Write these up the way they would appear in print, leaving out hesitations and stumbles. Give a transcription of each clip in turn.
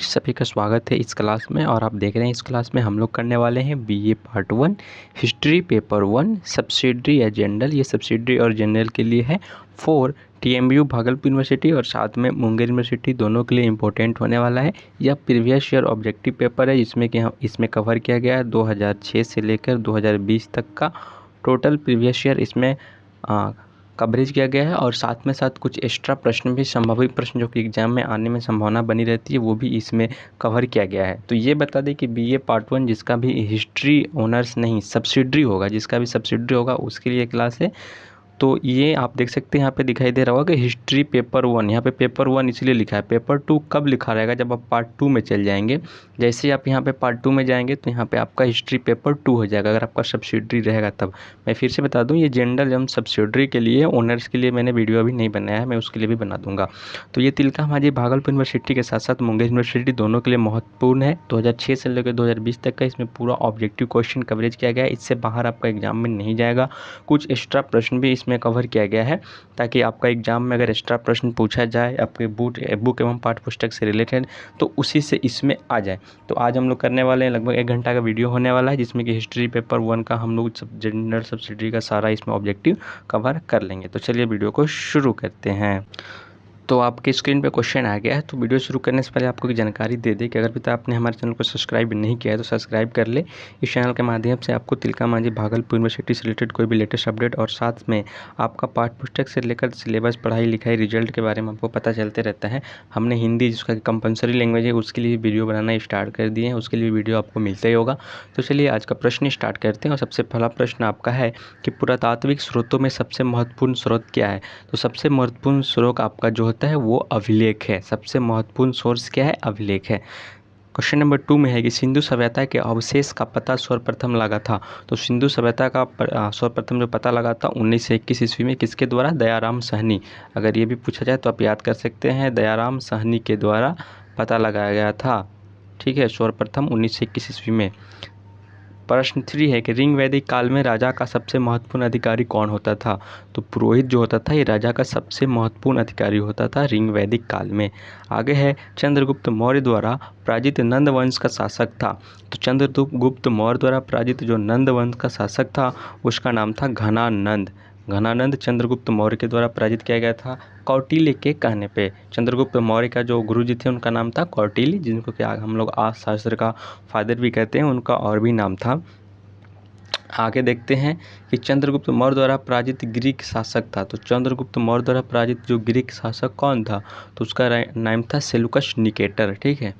सभी का स्वागत है इस क्लास में। और आप देख रहे हैं इस क्लास में हम लोग करने वाले हैं BA part 1 history paper 1 subsidiary या जनरल। ये सब्सिडरी और जनरल के लिए है फॉर टीएमयू भागलपुर यूनिवर्सिटी और साथ में मुंगेर यूनिवर्सिटी, दोनों के लिए इम्पोर्टेंट होने वाला है। यह प्रीवियस ईयर ऑब्जेक्टिव पेपर है जिसमें कि हम इसमें कवर किया गया है 2006 से लेकर 2020 तक का टोटल प्रीवियस ईयर इसमें कवरेज किया गया है। और साथ में साथ कुछ एक्स्ट्रा प्रश्न भी, संभावित प्रश्न जो कि एग्जाम में आने में संभावना बनी रहती है, वो भी इसमें कवर किया गया है। तो ये बता दें कि बीए पार्ट 1 जिसका भी हिस्ट्री ऑनर्स नहीं सब्सिडरी होगा, जिसका भी सब्सिडरी होगा उसके लिए क्लास है। तो ये आप देख सकते हैं यहाँ पे दिखाई दे रहा होगा कि हिस्ट्री पेपर 1, यहाँ पे पेपर 1 इसलिए लिखा है। पेपर 2 कब लिखा रहेगा? जब आप पार्ट 2 में चल जाएंगे। जैसे ही आप यहाँ पे पार्ट 2 में जाएंगे तो यहाँ पे आपका हिस्ट्री पेपर 2 हो जाएगा, अगर आपका सब्सिडरी रहेगा तब। मैं फिर से बता दूँ, ये जनरल एवं सब्सिडरी के लिए, ऑनर्स के लिए मैंने वीडियो अभी नहीं बनाया है, मैं उसके लिए भी बना दूंगा। तो ये तिलका मांझी भागलपुर यूनिवर्सिटी के साथ साथ मुंगेर यूनिवर्सिटी दोनों के लिए महत्वपूर्ण है। 2006 से लेकर 2020 तक का इसमें पूरा ऑब्जेक्टिव क्वेश्चन कवरेज किया गया है। इससे बाहर आपका एग्जाम में नहीं जाएगा। कुछ एक्स्ट्रा प्रश्न भी इसमें कवर किया गया है ताकि आपका एग्जाम में अगर एक्स्ट्रा प्रश्न पूछा जाए आपके बुक एवं पाठ्य पुस्तक से रिलेटेड तो उसी से इसमें आ जाए। तो आज हम लोग करने वाले हैं, लगभग 1 घंटा का वीडियो होने वाला है जिसमें कि हिस्ट्री पेपर 1 का हम लोग जनरल सब्सिडरी का सारा इसमें ऑब्जेक्टिव कवर कर लेंगे। तो चलिए वीडियो को शुरू करते हैं। तो आपके स्क्रीन पे क्वेश्चन आ गया है। तो वीडियो शुरू करने से पहले आपको एक जानकारी दे दें कि अगर भी तो आपने हमारे चैनल को सब्सक्राइब नहीं किया है तो सब्सक्राइब कर ले। इस चैनल के माध्यम से आपको तिलका मांझी भागलपुर यूनिवर्सिटी से रिलेटेड कोई भी लेटेस्ट अपडेट और साथ में आपका पाठ्य पुस्तक से लेकर सिलेबस, पढ़ाई लिखाई, रिजल्ट के बारे में आपको पता चलते रहता है। हमने हिंदी जिसका कंपलसरी लैंग्वेज है उसके लिए वीडियो बनाना स्टार्ट कर दिए हैं, उसके लिए वीडियो आपको मिलता ही होगा। तो चलिए आज का प्रश्न स्टार्ट करते हैं। और सबसे पहला प्रश्न आपका है कि पुरातात्विक स्रोतों में सबसे महत्वपूर्ण स्रोत क्या है? तो सबसे महत्वपूर्ण स्रोत आपका जो होता है वो अभिलेख है। सबसे महत्वपूर्ण सोर्स क्या है? अभिलेख है। क्वेश्चन नंबर 2 में है कि सिंधु सभ्यता के अवशेष का पता सर्वप्रथम लगा था। तो सिंधु सभ्यता का सर्वप्रथम जो पता लगा था 1921 ईस्वी में, किसके द्वारा? दयाराम साहनी। अगर ये भी पूछा जाए तो आप याद कर सकते हैं, दयाराम साहनी के द्वारा पता लगाया गया था। ठीक है, सर्वप्रथम 1921 ईस्वी में। प्रश्न 3 है कि रिंग वैदिक काल में राजा का सबसे महत्वपूर्ण अधिकारी कौन होता था? तो पुरोहित जो होता था ये राजा का सबसे महत्वपूर्ण अधिकारी होता था रिंग वैदिक काल में। आगे है चंद्रगुप्त मौर्य द्वारा पराजित नंद वंश का शासक था। तो चंद्रगुप्त मौर्य द्वारा पराजित जो नंद वंश का शासक था उसका नाम था घनानंद। घनानंद चंद्रगुप्त मौर्य के द्वारा पराजित किया गया था कौटिल्य के कहने पे। चंद्रगुप्त मौर्य का जो गुरुजी थे उनका नाम था कौटिल्य, जिनको कि हम लोग शास्त्र का फादर भी कहते हैं, उनका और भी नाम था। आगे देखते हैं कि चंद्रगुप्त मौर्य द्वारा पराजित ग्रीक शासक था। तो चंद्रगुप्त मौर्य द्वारा पराजित जो ग्रीक शासक कौन था? तो उसका नाम था सेल्यूकस निकेटर। ठीक है,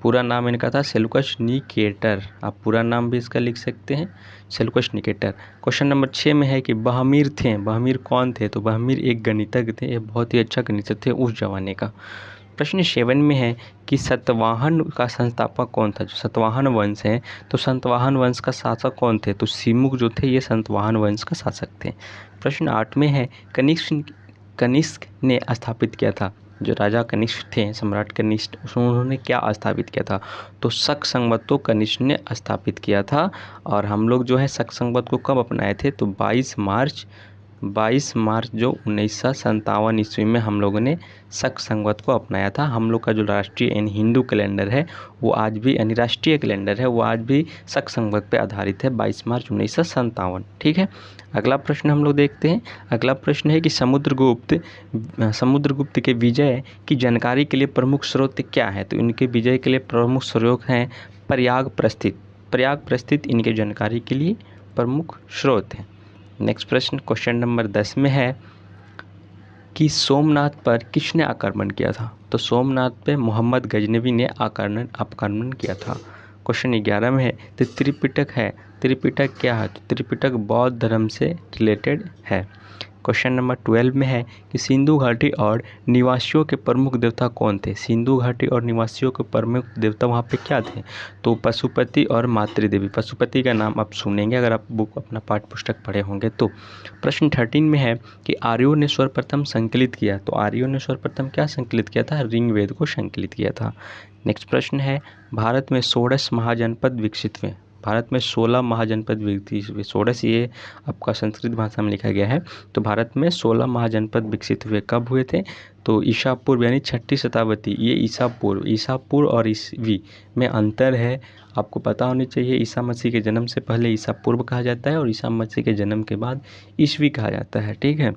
पूरा नाम इनका था सेल्यूकस निकेटर। आप पूरा नाम भी इसका लिख सकते हैं, सेल्यूकस निकेटर। क्वेश्चन नंबर 6 में है कि बहमीर थे। बहमीर कौन थे? तो बहमीर एक गणितज्ञ थे, ये बहुत ही अच्छा गणितज्ञ थे उस जमाने का। प्रश्न 7 में है कि सातवाहन का संस्थापक कौन था? जो सातवाहन वंश है तो सातवाहन वंश का शासक कौन थे? तो सिमुक जो थे ये सातवाहन वंश का शासक थे। प्रश्न 8 में है कनिष्क ने स्थापित किया था। जो राजा कनिष्क थे, सम्राट कनिष्क, उन्होंने क्या स्थापित किया था? तो शक संवत को कनिष्क ने स्थापित किया था। और हम लोग जो है शक संवत को कब अपनाए थे? तो 22 मार्च जो 1957 ईस्वी में हम लोगों ने शक संवत को अपनाया था। हम लोग का जो राष्ट्रीय यानी हिंदू कैलेंडर है वो आज भी, यानी राष्ट्रीय कैलेंडर है वो आज भी शक संवत पे आधारित है, 22 मार्च 1957। ठीक है, अगला प्रश्न हम लोग देखते हैं। अगला प्रश्न है कि समुद्रगुप्त के विजय की जानकारी के लिए प्रमुख स्रोत क्या है? तो इनके विजय के लिए प्रमुख स्रोत हैं प्रयाग प्रस्थित इनके जानकारी के लिए प्रमुख स्रोत हैं। नेक्स्ट प्रश्न, क्वेश्चन नंबर 10 में है कि सोमनाथ पर किसने आक्रमण किया था? तो सोमनाथ पे मोहम्मद गजनवी ने आक्रमण किया था। क्वेश्चन 11 में है तो त्रिपिटक है। त्रिपिटक क्या है? तो त्रिपिटक बौद्ध धर्म से रिलेटेड है। क्वेश्चन नंबर 12 में है कि सिंधु घाटी और निवासियों के प्रमुख देवता कौन थे? सिंधु घाटी और निवासियों के प्रमुख देवता वहाँ पे क्या थे? तो पशुपति और मातृदेवी। पशुपति का नाम आप सुनेंगे अगर आप बुक अपना पाठ्य पुस्तक पढ़े होंगे तो। प्रश्न 13 में है कि आर्यों ने सर्वप्रथम संकलित किया। तो आर्यों ने सर्वप्रथम क्या संकलित किया था? ऋग्वेद को संकलित किया था। नेक्स्ट प्रश्न है भारत में षोडश महाजनपद विकसित हुए। भारत में 16 महाजनपद विकसित हुए। षोडश ये आपका संस्कृत भाषा में लिखा गया है। तो भारत में 16 महाजनपद विकसित हुए, कब हुए थे? तो ईसा पूर्व यानी 6ठी शताब्दी। ये ईसा पूर्व और ईसवी में अंतर है, आपको पता होनी चाहिए। ईसा मसीह के जन्म से पहले ईसा पूर्व कहा जाता है और ईसा मसीह के जन्म के बाद ईसवी कहा जाता है, ठीक है।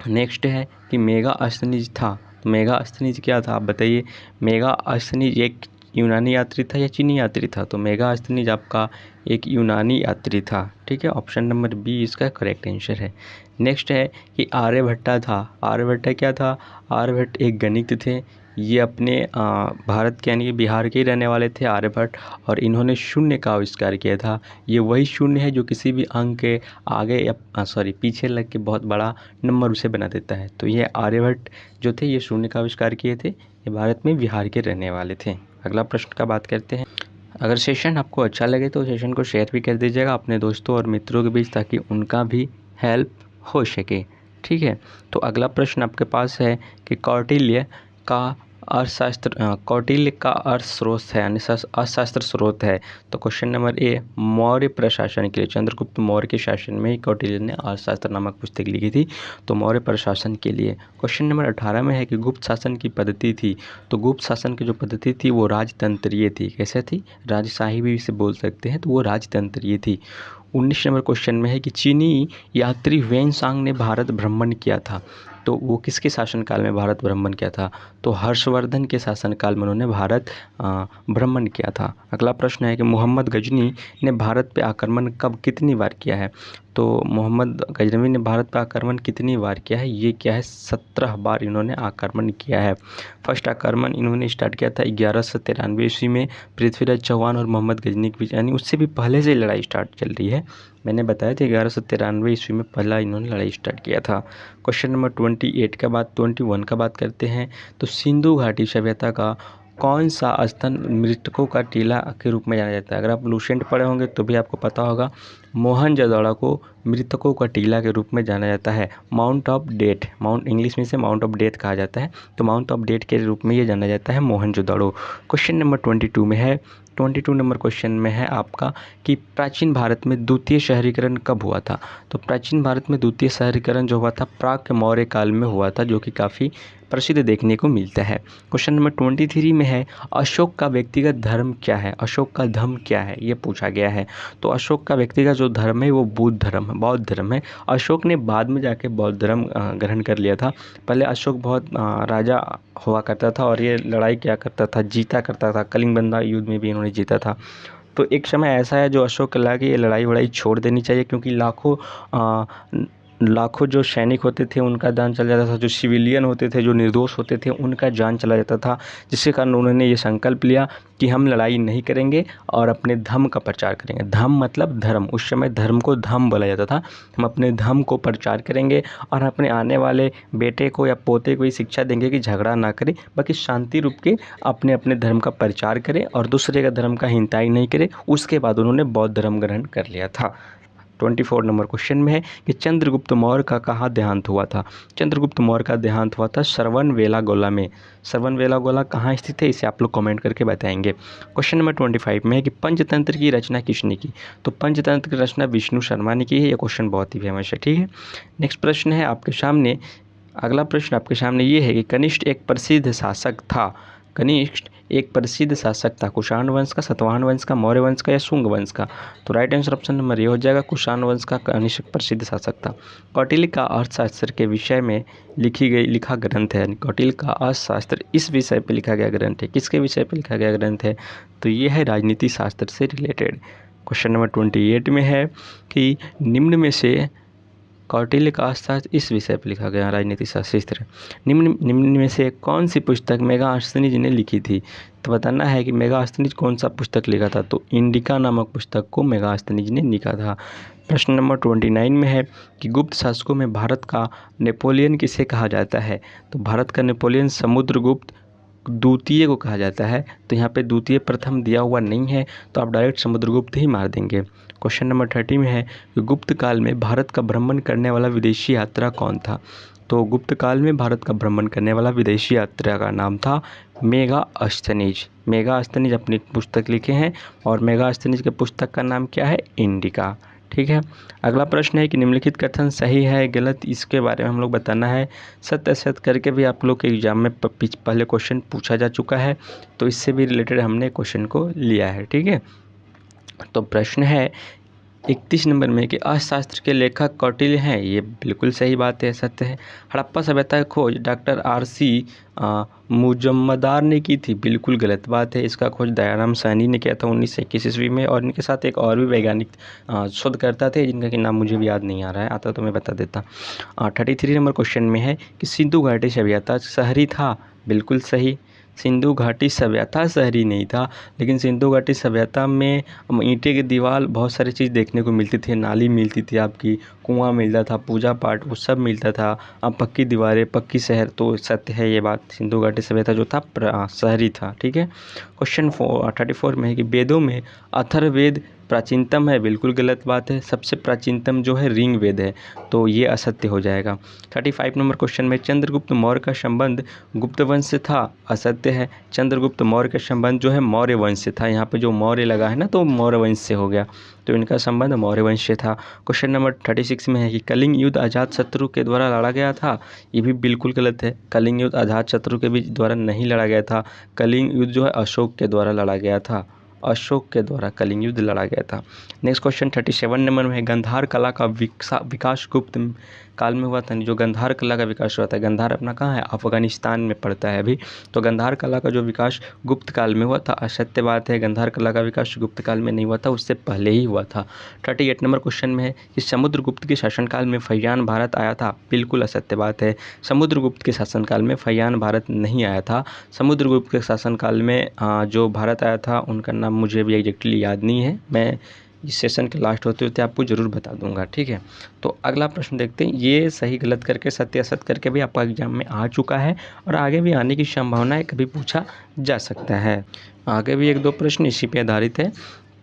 नेक्स्ट है कि मेगास्थनीज था। तो मेगास्थनीज क्या था, आप बताइए। मेगास्थनीज एक यूनानी यात्री था या चीनी यात्री था? तो मेगास्थनीज आपका एक यूनानी यात्री था, ठीक है। ऑप्शन नंबर बी इसका करेक्ट आंसर है। नेक्स्ट है कि आर्यभट्टा था। आर्यभट्टा क्या था? आर्यभट्ट एक गणित थे। ये अपने भारत के यानी कि बिहार के ही रहने वाले थे आर्यभट्ट, और इन्होंने शून्य का आविष्कार किया था। ये वही शून्य है जो किसी भी अंक के आगे या पीछे लग के बहुत बड़ा नंबर उसे बना देता है। तो ये आर्यभट्ट जो थे ये शून्य का आविष्कार किए थे। ये भारत में बिहार के रहने वाले थे। अगला प्रश्न का बात करते हैं। अगर सेशन आपको अच्छा लगे तो सेशन को शेयर भी कर दीजिएगा अपने दोस्तों और मित्रों के बीच, ताकि उनका भी हेल्प हो सके, ठीक है। तो अगला प्रश्न आपके पास है कि कौटिल्य का अर्थ स्रोत है यानी अर्थशास्त्र स्रोत है। तो क्वेश्चन नंबर ए, मौर्य प्रशासन के लिए चंद्रगुप्त मौर्य के शासन में ही कौटिल्य ने अर्थशास्त्र नामक पुस्तक लिखी थी। तो मौर्य प्रशासन के लिए। क्वेश्चन नंबर 18 में है कि गुप्त शासन की पद्धति थी। तो गुप्त शासन की जो पद्धति थी वो राजतंत्रीय थी। कैसे थी? राजशाही भी इसे बोल सकते हैं, तो वो राजतंत्रीय थी। 19 नंबर क्वेश्चन में है कि चीनी यात्री वेनसांग ने भारत भ्रमण किया था। तो वो किसके शासनकाल में भारत भ्रमण किया था? तो हर्षवर्धन के शासनकाल में उन्होंने भारत भ्रमण किया था। अगला प्रश्न है कि मोहम्मद गजनी ने भारत पे आक्रमण कब कितनी बार किया है? तो मोहम्मद गजनवी ने भारत पर आक्रमण कितनी बार किया है? ये क्या है? 17 बार इन्होंने आक्रमण किया है। फर्स्ट आक्रमण इन्होंने स्टार्ट किया था 1193 ईस्वी में पृथ्वीराज चौहान और मोहम्मद गजनी के बीच, यानी उससे भी पहले से लड़ाई स्टार्ट चल रही है। मैंने बताया था 1193 ईस्वी में पहला इन्होंने लड़ाई स्टार्ट किया था। क्वेश्चन नंबर 21 का बात करते हैं। तो सिंधु घाटी सभ्यता का कौन सा स्थल मृतकों का टीला के रूप में जाना जाता है? अगर आप लूसेंट पढ़े होंगे तो भी आपको पता होगा। मोहनजोदड़ो को मृतकों का टीला के रूप में जाना जाता है। Mount of death, mount English में से माउंट ऑफ डेथ कहा जाता है। तो माउंट ऑफ डेथ के रूप में ये जाना जाता है मोहनजोदड़ो। क्वेश्चन नंबर 22 में है 22 नंबर क्वेश्चन में है आपका कि प्राचीन भारत में द्वितीय शहरीकरण कब हुआ था? तो प्राचीन भारत में द्वितीय शहरीकरण जो हुआ था प्राक मौर्य काल में हुआ था, जो कि काफ़ी प्रसिद्ध देखने को मिलता है। क्वेश्चन नंबर 23 में है अशोक का व्यक्तिगत धर्म क्या है? अशोक का धर्म क्या है ये पूछा गया है। तो अशोक का व्यक्तिगत जो धर्म है वो बौद्ध धर्म है। अशोक ने बाद में जाके बौद्ध धर्म ग्रहण कर लिया था। पहले अशोक बहुत राजा हुआ करता था और ये लड़ाई क्या करता था, जीता करता था। कलिंग युद्ध में भी इन्होंने जीता था। तो एक समय ऐसा है जो अशोक लगा कि ये लड़ाई वड़ाई छोड़ देनी चाहिए, क्योंकि लाखों जो सैनिक होते थे उनका जान चला जाता था, जो सिविलियन होते थे, जो निर्दोष होते थे उनका जान चला जाता था, जिसके कारण उन्होंने ये संकल्प लिया कि हम लड़ाई नहीं करेंगे और अपने धर्म का प्रचार करेंगे। धर्म मतलब धर्म, उस समय धर्म को धम्म बोला जाता था। हम अपने धर्म को प्रचार करेंगे और अपने आने वाले बेटे को या पोते को ये शिक्षा देंगे कि झगड़ा ना करें, बाकी शांति रूप के अपने अपने धर्म का प्रचार करें और दूसरे का धर्म का हिंताई नहीं करें। उसके बाद उन्होंने बौद्ध धर्म ग्रहण कर लिया था। 24 नंबर क्वेश्चन में है कि चंद्रगुप्त मौर्य का कहाँ देहांत हुआ था? चंद्रगुप्त मौर्य का देहांत हुआ था श्रवणबेलागोला में। श्रवणबेलागोला कहाँ स्थित है इसे आप लोग कमेंट करके बताएंगे। क्वेश्चन नंबर 25 में है कि पंचतंत्र की रचना किसने की? तो पंचतंत्र की रचना विष्णु शर्मा ने की है। यह क्वेश्चन बहुत ही फेमस है, ठीक है। नेक्स्ट प्रश्न है आपके सामने, अगला प्रश्न आपके सामने ये है कि कनिष्ठ एक प्रसिद्ध शासक था। कनिष्ठ एक प्रसिद्ध शासक था, कुषाण वंश का, सातवाहन वंश का, मौर्य वंश का या शुंग वंश का? तो राइट आंसर ऑप्शन नंबर ये हो जाएगा, कुषाण वंश का कनिष्ठ प्रसिद्ध शासक था। कौटिल्य का अर्थशास्त्र के विषय में लिखा ग्रंथ है। कौटिल्य का अर्थशास्त्र इस विषय पर लिखा गया ग्रंथ है। किसके विषय पर लिखा गया ग्रंथ है? तो ये है राजनीति शास्त्र से रिलेटेड। क्वेश्चन नंबर 28 में है कि निम्न में से कौटिल्य का अर्थशास्त्र इस विषय पर लिखा गया राजनीति शास्त्र। निम्न में से कौन सी पुस्तक मेगास्थनीज ने लिखी थी? तो बताना है कि मेगास्थनीज कौन सा पुस्तक लिखा था। तो इंडिका नामक पुस्तक को मेगास्थनीज ने लिखा था। प्रश्न नंबर 29 में है कि गुप्त शासकों में भारत का नेपोलियन किसे कहा जाता है? तो भारत का नेपोलियन समुद्रगुप्त द्वितीय को कहा जाता है। तो यहाँ पे द्वितीय प्रथम दिया हुआ नहीं है, तो आप डायरेक्ट समुद्रगुप्त ही मार देंगे। क्वेश्चन नंबर 30 में है कि गुप्त काल में भारत का भ्रमण करने वाला विदेशी यात्रा कौन था? तो गुप्त काल में भारत का भ्रमण करने वाला विदेशी यात्रा का नाम था मेगास्थनीज। मेगास्थनीज अपनी पुस्तक लिखे हैं और मेगास्थनीज के पुस्तक का नाम क्या है? इंडिका। ठीक है। अगला प्रश्न है कि निम्नलिखित कथन सही है गलत, इसके बारे में हम लोग बताना है। सत्य असत्य करके भी आप लोग के एग्जाम में पहले क्वेश्चन पूछा जा चुका है, तो इससे भी रिलेटेड हमने क्वेश्चन को लिया है। ठीक है। तो प्रश्न है 31 नंबर में कि अर्थशास्त्र के लेखक कौटिल्य हैं। ये बिल्कुल सही बात है, सत्य है। हड़प्पा सभ्यता की खोज डॉक्टर R.C. मुजम्मदार ने की थी। बिल्कुल गलत बात है। इसका खोज दयाराम साहनी ने किया था 1921 ईस्वी में, और इनके साथ एक और भी वैज्ञानिक शोधकर्ता थे जिनका कि नाम मुझे भी याद नहीं आ रहा है, आता तो मैं बता देता। 33 नंबर क्वेश्चन में है कि सिंधु घाटी सभ्यता शहरी था। बिल्कुल सही। सिंधु घाटी सभ्यता शहरी नहीं था, लेकिन सिंधु घाटी सभ्यता में ईंटे की दीवार, बहुत सारी चीज़ देखने को मिलती थी। नाली मिलती थी, आपकी कुआं मिलता था, पूजा पाठ वो सब मिलता था। पक्की दीवारें, पक्की शहर, तो सत्य है ये बात। सिंधु घाटी सभ्यता जो था शहरी था। ठीक है। क्वेश्चन 34 में है कि वेदों में अथर्ववेद प्राचीनतम है। बिल्कुल गलत बात है। सबसे प्राचीनतम जो है ऋग्वेद है, तो ये असत्य हो जाएगा। 35 नंबर क्वेश्चन में चंद्रगुप्त मौर्य का संबंध गुप्त वंश से था। असत्य है। चंद्रगुप्त मौर्य का संबंध जो है मौर्य वंश से था। यहाँ पे जो मौर्य लगा है ना, तो मौर्य वंश से हो गया, तो इनका संबंध मौर्य वंश से था। क्वेश्चन नंबर 36 में है कि कलिंग युद्ध अजातशत्रु के द्वारा लड़ा गया था। ये भी बिल्कुल गलत है। कलिंग युद्ध अजातशत्रु के भी द्वारा नहीं लड़ा गया था। कलिंग युद्ध जो है अशोक के द्वारा लड़ा गया था। अशोक के द्वारा कलिंग युद्ध लड़ा गया था। नेक्स्ट क्वेश्चन 37 नंबर में है गांधार कला का विकास गुप्त काल में हुआ था। जो गांधार कला का विकास हुआ था, गांधार अपना कहाँ है? अफगानिस्तान में पड़ता है अभी। तो गांधार कला का जो विकास गुप्त काल में हुआ था, असत्य बात है। गांधार कला का विकास गुप्त काल में नहीं हुआ था, उससे पहले ही हुआ था। 38 नंबर क्वेश्चन में है कि समुद्रगुप्त के शासनकाल में फैयान भारत आया था। बिल्कुल असत्य बात है। समुद्रगुप्त के शासनकाल में फैयान भारत नहीं आया था। समुद्रगुप्त के शासनकाल में जो भारत आया था उनका नाम मुझे भी एग्जैक्टली याद नहीं है। मैं इस सेशन के लास्ट होते होते आपको ज़रूर बता दूंगा। ठीक है। तो अगला प्रश्न देखते हैं। ये सही गलत करके, सत्य असत्य करके भी आपका एग्जाम में आ चुका है और आगे भी आने की संभावना है, कभी पूछा जा सकता है। आगे भी 1-2 प्रश्न इसी पे आधारित है।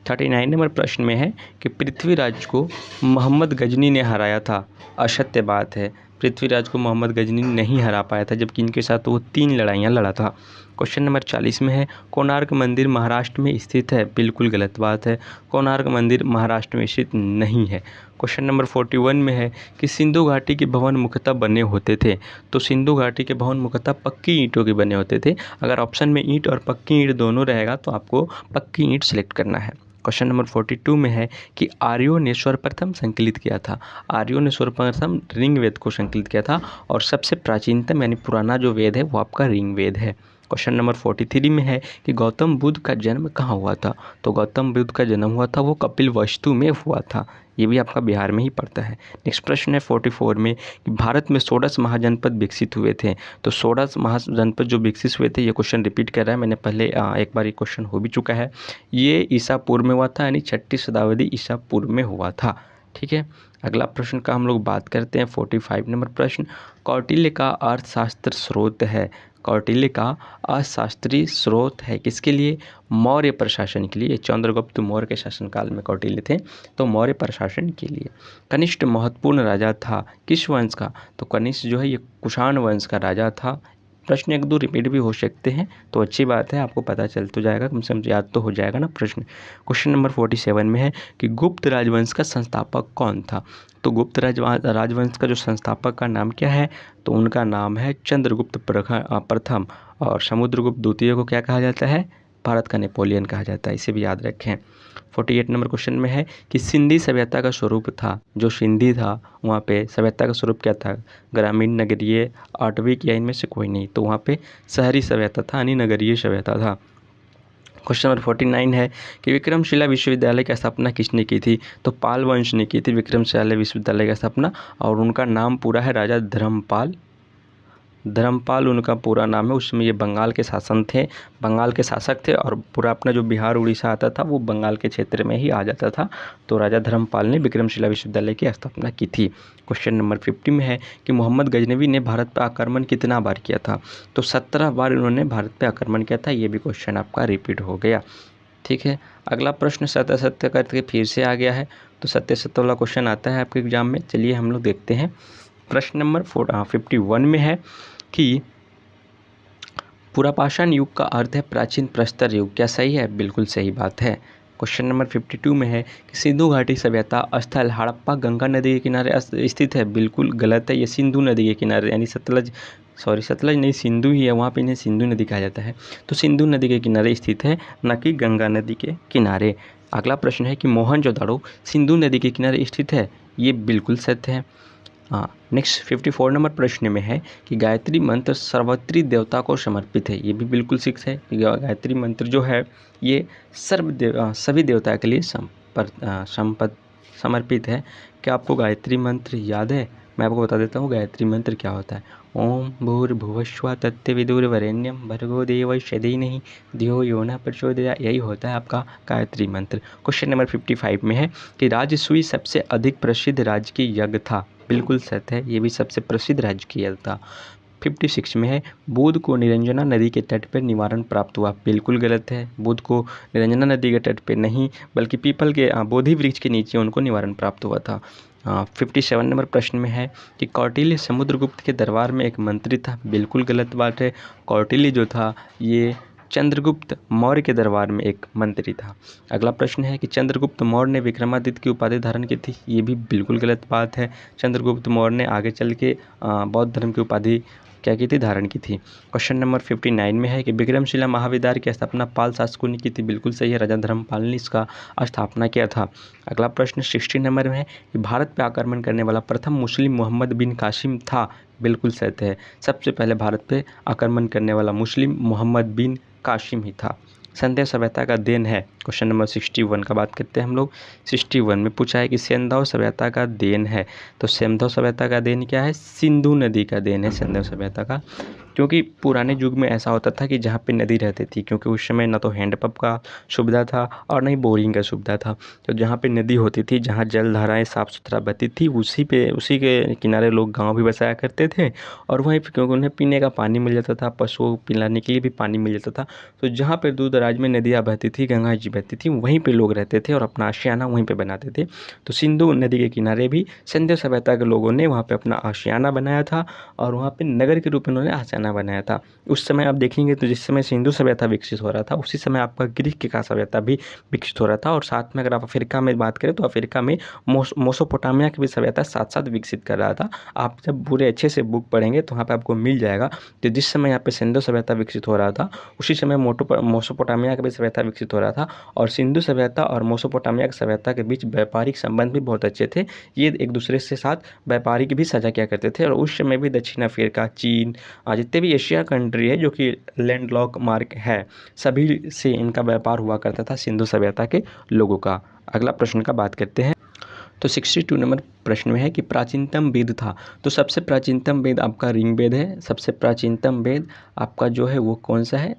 39 नंबर प्रश्न में है कि पृथ्वीराज को मोहम्मद गजनी ने हराया था। असत्य बात है। पृथ्वीराज को मोहम्मद गजनी नहीं हरा पाया था, जबकि इनके साथ वो 3 लड़ाइयाँ लड़ा था। क्वेश्चन नंबर 40 में है कोणार्क मंदिर महाराष्ट्र में स्थित है। बिल्कुल गलत बात है। कोणार्क मंदिर महाराष्ट्र में स्थित नहीं है। क्वेश्चन नंबर 41 में है कि सिंधु घाटी के भवन मुख्यतः बने होते थे। तो सिंधु घाटी के भवन मुख्यतः पक्की ईंटों के बने होते थे। अगर ऑप्शन में ईंट और पक्की ईंट दोनों रहेगा तो आपको पक्की ईंट सेलेक्ट करना है। क्वेश्चन नंबर 42 में है कि आर्यों ने सर्वप्रथम संकलित किया था। आर्यों ने सर्वप्रथम ऋग्वेद को संकलित किया था, और सबसे प्राचीनतम यानी पुराना जो वेद है वो आपका ऋग्वेद है। क्वेश्चन नंबर 43 में है कि गौतम बुद्ध का जन्म कहाँ हुआ था। तो गौतम बुद्ध का जन्म हुआ था वो कपिलवस्तु में हुआ था। ये भी आपका बिहार में ही पड़ता है। नेक्स्ट प्रश्न है 44 में कि भारत में 16 महाजनपद विकसित हुए थे। तो 16 महाजनपद जो विकसित हुए थे, ये क्वेश्चन रिपीट कर रहा है। मैंने पहले एक बार ये क्वेश्चन हो भी चुका है। ये ईसा पूर्व में हुआ था, यानी 6वीं शताब्दी ईसा पूर्व में हुआ था। ठीक है। अगला प्रश्न का हम लोग बात करते हैं 45 नंबर प्रश्न। कौटिल्य का अर्थशास्त्र स्रोत है। कौटिल्य का अर्थशास्त्रीय स्रोत है किसके लिए? मौर्य प्रशासन के लिए। चंद्रगुप्त मौर्य के शासनकाल में कौटिल्य थे, तो मौर्य प्रशासन के लिए। कनिष्ठ महत्वपूर्ण राजा था किस वंश का? तो कनिष्ठ जो है ये कुषाण वंश का राजा था। प्रश्न 1-2 रिपीट भी हो सकते हैं, तो अच्छी बात है, आपको पता चल तो जाएगा, कम से कम याद तो हो जाएगा ना प्रश्न। क्वेश्चन नंबर 47 में है कि गुप्त राजवंश का संस्थापक कौन था। तो गुप्त राजवंश का जो संस्थापक का नाम क्या है? तो उनका नाम है चंद्रगुप्त प्रथम, और समुद्रगुप्त द्वितीय को क्या कहा जाता है? भारत का नेपोलियन कहा जाता है। इसे भी याद रखें। 48 नंबर क्वेश्चन में है कि सिंधी सभ्यता का स्वरूप था। जो सिंधी था वहाँ पे सभ्यता का स्वरूप क्या था? ग्रामीण, नगरीय, आटविक या इनमें से कोई नहीं। तो वहाँ पे शहरी सभ्यता था, यानी नगरीय सभ्यता था। क्वेश्चन नंबर 49 है कि विक्रमशिला विश्वविद्यालय की स्थापना किसने की थी? तो पाल वंश ने की थी विक्रमशिला विश्वविद्यालय की स्थापना, और उनका नाम पूरा है राजा धर्मपाल। धर्मपाल उनका पूरा नाम है। उसमें ये बंगाल के बंगाल के शासक थे, और पूरा अपना जो बिहार उड़ीसा आता था वो बंगाल के क्षेत्र में ही आ जाता था। तो राजा धर्मपाल ने विक्रमशिला विश्वविद्यालय की स्थापना की थी। क्वेश्चन नंबर 50 में है कि मोहम्मद गजनवी ने भारत पर आक्रमण कितना बार किया था? तो 17 बार इन्होंने भारत पर आक्रमण किया था। ये भी क्वेश्चन आपका रिपीट हो गया। ठीक है। अगला प्रश्न सत्य असत्य करके फिर से आ गया है। तो सत्य असत्य वाला क्वेश्चन आता है आपके एग्जाम में। चलिए हम लोग देखते हैं। प्रश्न नंबर 51 में है कि पुरापाषाण युग का अर्थ है प्राचीन प्रस्तर युग। क्या सही है? बिल्कुल सही बात है। क्वेश्चन नंबर 52 में है कि सिंधु घाटी सभ्यता स्थल हड़प्पा गंगा नदी के किनारे स्थित है। बिल्कुल गलत है, ये सिंधु नदी के किनारे यानी सतलज नहीं, सिंधु ही है, वहाँ पे इन्हें सिंधु नदी कहा जाता है। तो सिंधु नदी के किनारे स्थित है, न कि गंगा नदी के किनारे। अगला प्रश्न है कि मोहनजोदड़ो सिंधु नदी के किनारे स्थित है। ये बिल्कुल सत्य है। हाँ, नेक्स्ट 54 नंबर प्रश्न में है कि गायत्री मंत्र सर्वत्री देवता को समर्पित है। ये भी बिल्कुल सिक्स है कि गायत्री मंत्र जो है ये सभी देवता के लिए समर्पित है। क्या आपको गायत्री मंत्र याद है? मैं आपको बता देता हूँ गायत्री मंत्र क्या होता है। ओम भूर्भुवस्व तत्सवितुर्वरेण्यं भर्गो देवस्य धीमहि धियो यो न प्रचोदयात्। यही होता है आपका गायत्री मंत्र। क्वेश्चन नंबर 55 में है कि राजसूय सबसे अधिक प्रसिद्ध राजकीय यज्ञ था। बिल्कुल सत्य है, ये भी सबसे प्रसिद्ध राजकीय यज्ञ था। 56 में है बुध को निरंजना नदी के तट पर निवारण प्राप्त हुआ। बिल्कुल गलत है, बुध को निरंजना नदी के तट पर नहीं बल्कि पीपल के बोधि वृक्ष के नीचे उनको निवारण प्राप्त हुआ था। 57 नंबर प्रश्न में है कि कौटिल्य समुद्रगुप्त के दरबार में एक मंत्री था। बिल्कुल गलत बात है, कौटिल्य जो था ये चंद्रगुप्त मौर्य के दरबार में एक मंत्री था। अगला प्रश्न है कि चंद्रगुप्त मौर्य ने विक्रमादित्य की उपाधि धारण की थी। ये भी बिल्कुल गलत बात है, चंद्रगुप्त मौर्य ने आगे चल के बौद्ध धर्म की उपाधि क्या की थी? धारण की थी। क्वेश्चन नंबर 59 में है कि विक्रमशिला महाविद्यालय की स्थापना पाल शासकों ने की थी। बिल्कुल सही है, राजा धर्मपाल ने इसका स्थापना किया था। अगला प्रश्न 60 नंबर में है कि भारत पर आक्रमण करने वाला प्रथम मुस्लिम मोहम्मद बिन कासिम था। बिल्कुल सत्य है, सबसे पहले भारत पे आक्रमण करने वाला मुस्लिम मोहम्मद बिन कासिम ही था। सिंधु सभ्यता का देन है। क्वेश्चन नंबर 61 का बात करते हैं हम लोग। 61 में पूछा है कि सिंधु सभ्यता का देन है, तो सिंधु सभ्यता का देन क्या है? सिंधु नदी का देन है सिंधु सभ्यता का। क्योंकि पुराने युग में ऐसा होता था कि जहाँ पे नदी रहती थी, क्योंकि उस समय ना तो हैंडपंप का सुविधा था और ना ही बोरिंग का सुविधा था, तो जहाँ पे नदी होती थी, जहाँ जल धाराएँ साफ़ सुथरा बहती थी, उसी के किनारे लोग गाँव भी बसाया करते थे। और वहीं पर क्योंकि उन्हें पीने का पानी मिल जाता था, पशुओं को पिलाने के लिए भी पानी मिल जाता था। तो जहाँ पर दूर दराज में नदियाँ बहती थी, गंगा जी बहती थी, वहीं पर लोग रहते थे और अपना आशियाना वहीं पर बनाते थे। तो सिंधु नदी के किनारे भी सिंधु सभ्यता के लोगों ने वहाँ पर अपना आशियाना बनाया था और वहाँ पर नगर के रूप में उन्होंने आशियाना बनाया था। उस समय आप देखेंगे तो जिस समय सिंधु सभ्यता विकसित हो रहा था, उसी समय आपका ग्रीक का सभ्यता भी विकसित हो रहा था। और साथ में अगर आप अफ्रीका में बात करें तो अफ्रीका में मेसोपोटामिया की भी सभ्यता साथ साथ विकसित कर रहा था। आप जब पूरे अच्छे से बुक पढ़ेंगे तो वहाँ पर आपको मिल जाएगा कि जिस समय यहाँ पे सिंधु सभ्यता विकसित हो रहा था, उसी समय मेसोपोटामिया की भी सभ्यता विकसित हो रहा था। और सिंधु सभ्यता और मेसोपोटामिया की सभ्यता के बीच व्यापारिक संबंध भी बहुत अच्छे थे। ये एक दूसरे से साथ व्यापारिक भी साझा किया करते थे। और उस समय भी दक्षिण अफ्रीका, चीन, जितने भी एशिया कंट्री है जो कि लैंडलॉक मार्क है, सभी से इनका व्यापार हुआ करता था सिंधु सभ्यता के लोगों का। अगला प्रश्न का बात करते हैं। तो 62 नंबर प्रश्न में है कि प्राचीनतम वेद था। तो सबसे प्राचीनतम वेद आपका ऋग्वेद है। सबसे प्राचीनतम वेद आपका जो है वो कौन सा है?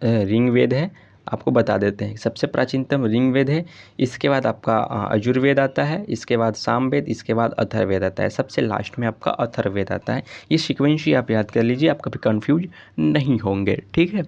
ऋग्वेद है। आपको बता देते हैं, सबसे प्राचीनतम ऋग्वेद है। इसके बाद आपका यजुर्वेद आता है, इसके बाद सामवेद, इसके बाद अथर्ववेद आता है, सबसे लास्ट में आपका अथर्ववेद आता है। ये सीक्वेंस ही आप याद कर लीजिए, आप कभी कंफ्यूज नहीं होंगे, ठीक है।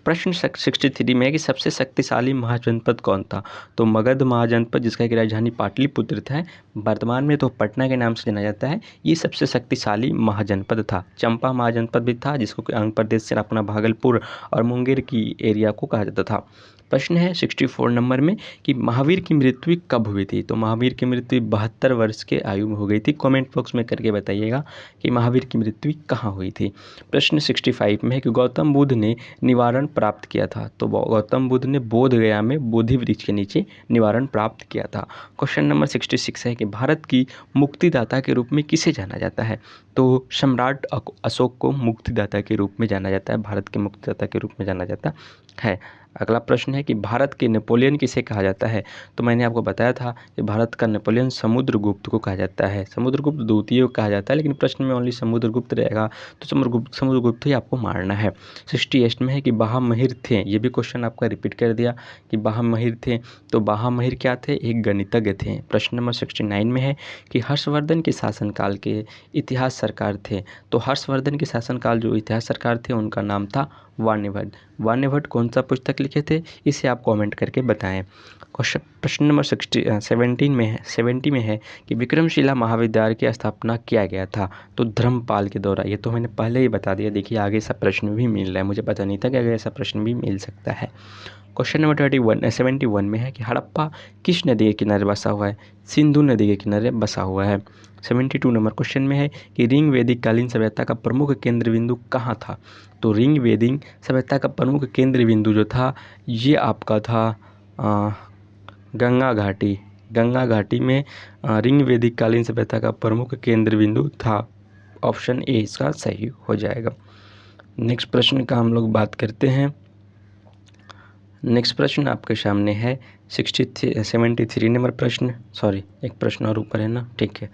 प्रश्न 63 में है कि सबसे शक्तिशाली महाजनपद कौन था? तो मगध महाजनपद, जिसका की राजधानी पाटलिपुत्र था, वर्तमान में तो पटना के नाम से जाना जाता है, ये सबसे शक्तिशाली महाजनपद था। चंपा महाजनपद भी था, जिसको आंध्र प्रदेश से अपना भागलपुर और मुंगेर की एरिया को कहा जाता था। प्रश्न है 64 नंबर में कि महावीर की मृत्यु कब हुई थी? तो महावीर की मृत्यु 72 वर्ष के आयु में हो गई थी। कमेंट बॉक्स में करके बताइएगा कि महावीर की मृत्यु कहाँ हुई थी। प्रश्न 65 में है कि गौतम बुद्ध ने निवारण प्राप्त किया था। तो गौतम बुद्ध ने बोध गया में बोधि वृक्ष के नीचे निवारण प्राप्त किया था। क्वेश्चन नंबर 66 है कि भारत की मुक्तिदाता के रूप में किसे जाना जाता है? तो सम्राट अशोक को मुक्तिदाता के रूप में जाना जाता है, भारत के मुक्तिदाता के रूप में जाना जाता है। अगला प्रश्न है कि भारत के नेपोलियन किसे कहा जाता है? तो मैंने आपको बताया था कि भारत का नेपोलियन समुद्रगुप्त को कहा जाता है। समुद्रगुप्त द्वितीय को कहा जाता है, लेकिन प्रश्न में ओनली समुद्रगुप्त रहेगा, तो समुद्रगुप्त ही आपको मारना है। 68 में है कि महामहिर थे। ये भी क्वेश्चन आपका रिपीट कर दिया कि महामहिर थे। तो महामहिर क्या थे? एक गणितज्ञ थे। प्रश्न नंबर 69 में है कि हर्षवर्धन के शासनकाल के इतिहास सरकार थे। तो हर्षवर्धन के शासनकाल जो इतिहास सरकार थे उनका नाम था वाण्यभट्ट कौन सा पुस्तक लिखे थे, इसे आप कमेंट करके बताएं। क्वेश्चन प्रश्न नंबर 70 में है कि विक्रमशिला महाविद्यालय की स्थापना किया गया था, तो धर्मपाल के द्वारा। ये तो मैंने पहले ही बता दिया। देखिए आगे ऐसा प्रश्न भी मिल रहा है, मुझे पता नहीं था कि आगे ऐसा प्रश्न भी मिल सकता है। क्वेश्चन नंबर 71 में है कि हड़प्पा किस नदी के किनारे बसा हुआ है, सिंधु नदी के किनारे बसा हुआ है। 72 नंबर क्वेश्चन में है कि रिंग वैदिक कालीन सभ्यता का प्रमुख केंद्र बिंदु कहाँ था, तो रिंग वैदिक सभ्यता का प्रमुख केंद्र बिंदु जो था ये आपका था गंगा घाटी में रिंग वैदिक कालीन सभ्यता का प्रमुख केंद्र बिंदु था। ऑप्शन ए इसका सही हो जाएगा। नेक्स्ट प्रश्न का हम लोग बात करते हैं। नेक्स्ट प्रश्न आपके सामने है 73 नंबर प्रश्न, सॉरी एक प्रश्न और ऊपर है ना, ठीक है।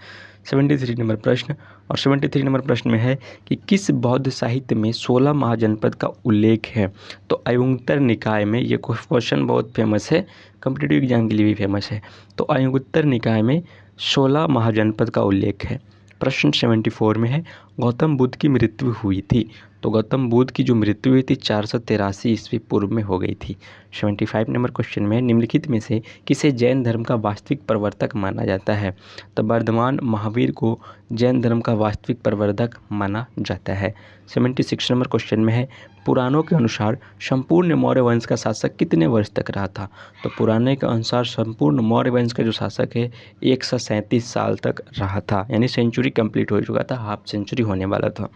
73 नंबर प्रश्न, और 73 नंबर प्रश्न में है कि किस बौद्ध साहित्य में 16 महाजनपद का उल्लेख है, तो अयुंगतर निकाय में। ये क्वेश्चन बहुत फेमस है, कॉम्पिटिटिव एग्जाम के लिए भी फेमस है। तो अयुंगतर निकाय में 16 महाजनपद का उल्लेख है। प्रश्न 74 में है गौतम बुद्ध की मृत्यु हुई थी, तो गौतम बुद्ध की जो मृत्यु हुई थी 483 ईस्वी पूर्व में हो गई थी। 75 नंबर क्वेश्चन में निम्नलिखित में से किसे जैन धर्म का वास्तविक प्रवर्तक माना जाता है, तो वर्धमान महावीर को जैन धर्म का वास्तविक प्रवर्तक माना जाता है। 76 नंबर क्वेश्चन में है पुराणों के अनुसार संपूर्ण मौर्य वंश का शासक कितने वर्ष तक रहा था, तो पुराने के अनुसार संपूर्ण मौर्य वंश का जो शासक है 137 साल तक रहा था, यानी सेंचुरी कंप्लीट हो चुका था, हाफ सेंचुरी होने वाला था।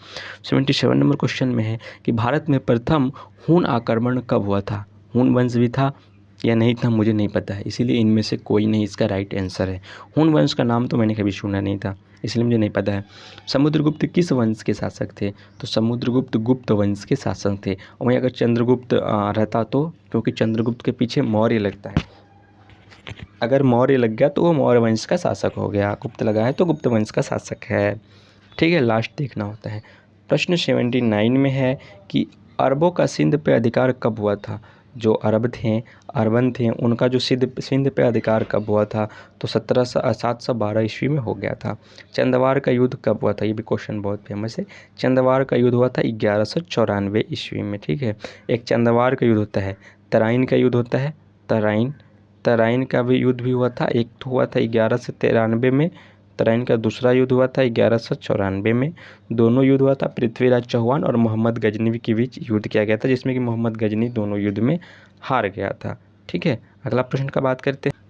77 नंबर क्वेश्चन में है कि भारत में प्रथम हूण आक्रमण कब हुआ था, हूण वंश भी था या नहीं था मुझे नहीं पता है, इसीलिए इनमें से कोई नहीं इसका राइट आंसर है। हूण वंश का नाम तो मैंने कभी सुना नहीं था, इसलिए मुझे नहीं पता है। समुद्रगुप्त किस वंश के शासक थे, तो समुद्रगुप्त गुप्त वंश के शासक थे। और वहीं अगर चंद्रगुप्त रहता तो, क्योंकि चंद्रगुप्त के पीछे मौर्य लगता है, अगर मौर्य लग गया तो वो मौर्य वंश का शासक हो गया, गुप्त लगा है तो गुप्त वंश का शासक है, ठीक है। लास्ट देखना होता है। प्रश्न 79 में है कि अरबों का सिंध पे अधिकार कब हुआ था, जो अरबन थे उनका जो सिंध पे अधिकार कब हुआ था, तो 712 ईस्वी में हो गया था। चंदवार का युद्ध कब हुआ था, ये भी क्वेश्चन बहुत फेमस है। चंदवार का युद्ध हुआ था 1194 ईस्वी में, ठीक है। एक चंदवार का युद्ध होता है, तराइन का युद्ध होता है, तराइन का भी युद्ध भी हुआ था, एक तो हुआ था 1193 में, तराइन का दूसरा युद्ध हुआ था 1194 में। दोनों युद्ध हुआ था पृथ्वीराज चौहान और मोहम्मद गजनवी के बीच युद्ध किया गया था, जिसमें कि मोहम्मद गजनी दोनों युद्ध में हार गया था, ठीक है। अगला प्रश्न का बात करते हैं।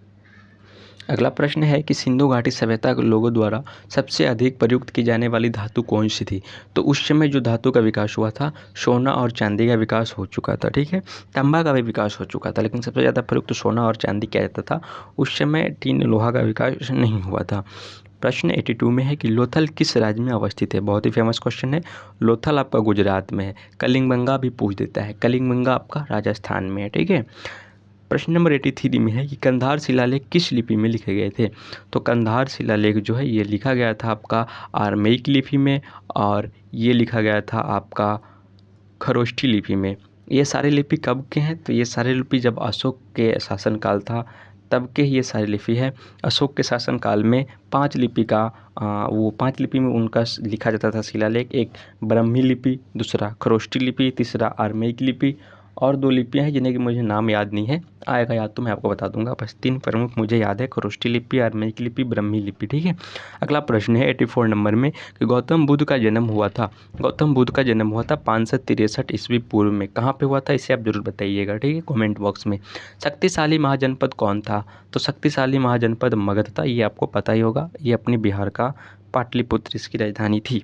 अगला प्रश्न है कि सिंधु घाटी सभ्यता के लोगों द्वारा सबसे अधिक प्रयुक्त की जाने वाली धातु कौन सी थी, तो उस समय जो धातु का विकास हुआ था सोना और चांदी का विकास हो चुका था, ठीक है। तांबा का भी विकास हो चुका था, लेकिन सबसे ज़्यादा प्रयुक्त तो सोना और चांदी किया जाता था। उस समय टीन लोहा का विकास नहीं हुआ था। प्रश्न 82 में है कि लोथल किस राज्य में अवस्थित है, बहुत ही फेमस क्वेश्चन है। लोथल आपका गुजरात में है। कलिंगबंगा भी पूछ देता है, कलिंगबंगा आपका राजस्थान में है, ठीक है। प्रश्न नंबर 83 में है कि कंधार शिलालेख किस लिपि में लिखे गए थे, तो कंधार शिलालेख जो है ये लिखा गया था आपका आरमेइक लिपि में, और ये लिखा गया था आपका खरोष्ठी लिपि में। ये सारे लिपि कब के हैं, तो ये सारे लिपि जब अशोक के शासनकाल था तब के ही ये सारी लिपि है। अशोक के शासनकाल में 5 लिपि का वो 5 लिपि में उनका लिखा जाता था शिलालेख। एक ब्रह्मी लिपि, दूसरा खरोष्ठी लिपि, तीसरा आरमेइक लिपि, और 2 लिपियाँ हैं जिन्हें कि मुझे नाम याद नहीं है, आएगा याद तो मैं आपको बता दूंगा। बस 3 प्रमुख मुझे याद है, खरोष्ठी लिपि, आरमेइक लिपि, ब्रह्मी लिपि, ठीक है। अगला प्रश्न है 84 नंबर में कि गौतम बुद्ध का जन्म हुआ था, गौतम बुद्ध का जन्म हुआ था 563 ईस्वी पूर्व में, कहाँ पे हुआ था इसे आप जरूर बताइएगा, ठीक है, कमेंट बॉक्स में। शक्तिशाली महाजनपद कौन था, तो शक्तिशाली महाजनपद मगध था, ये आपको पता ही होगा, ये अपने बिहार का पाटलिपुत्र इसकी राजधानी थी।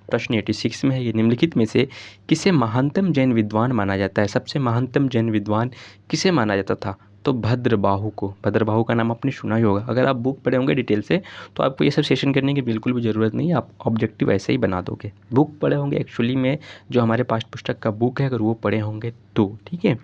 प्रश्न 86 में है कि निम्नलिखित में से किसे महानतम जैन विद्वान माना जाता है, सबसे महानतम जैन विद्वान किसे माना जाता था, तो भद्रबाहु को। भद्रबाहु का नाम आपने सुना ही होगा, अगर आप बुक पढ़े होंगे डिटेल से तो आपको ये सब सेशन करने की बिल्कुल भी ज़रूरत नहीं है, आप ऑब्जेक्टिव ऐसे ही बना दोगे। बुक पढ़े होंगे एक्चुअली में, जो हमारे पाठ्य पुस्तक का बुक है अगर वो पढ़े होंगे तो, ठीक है।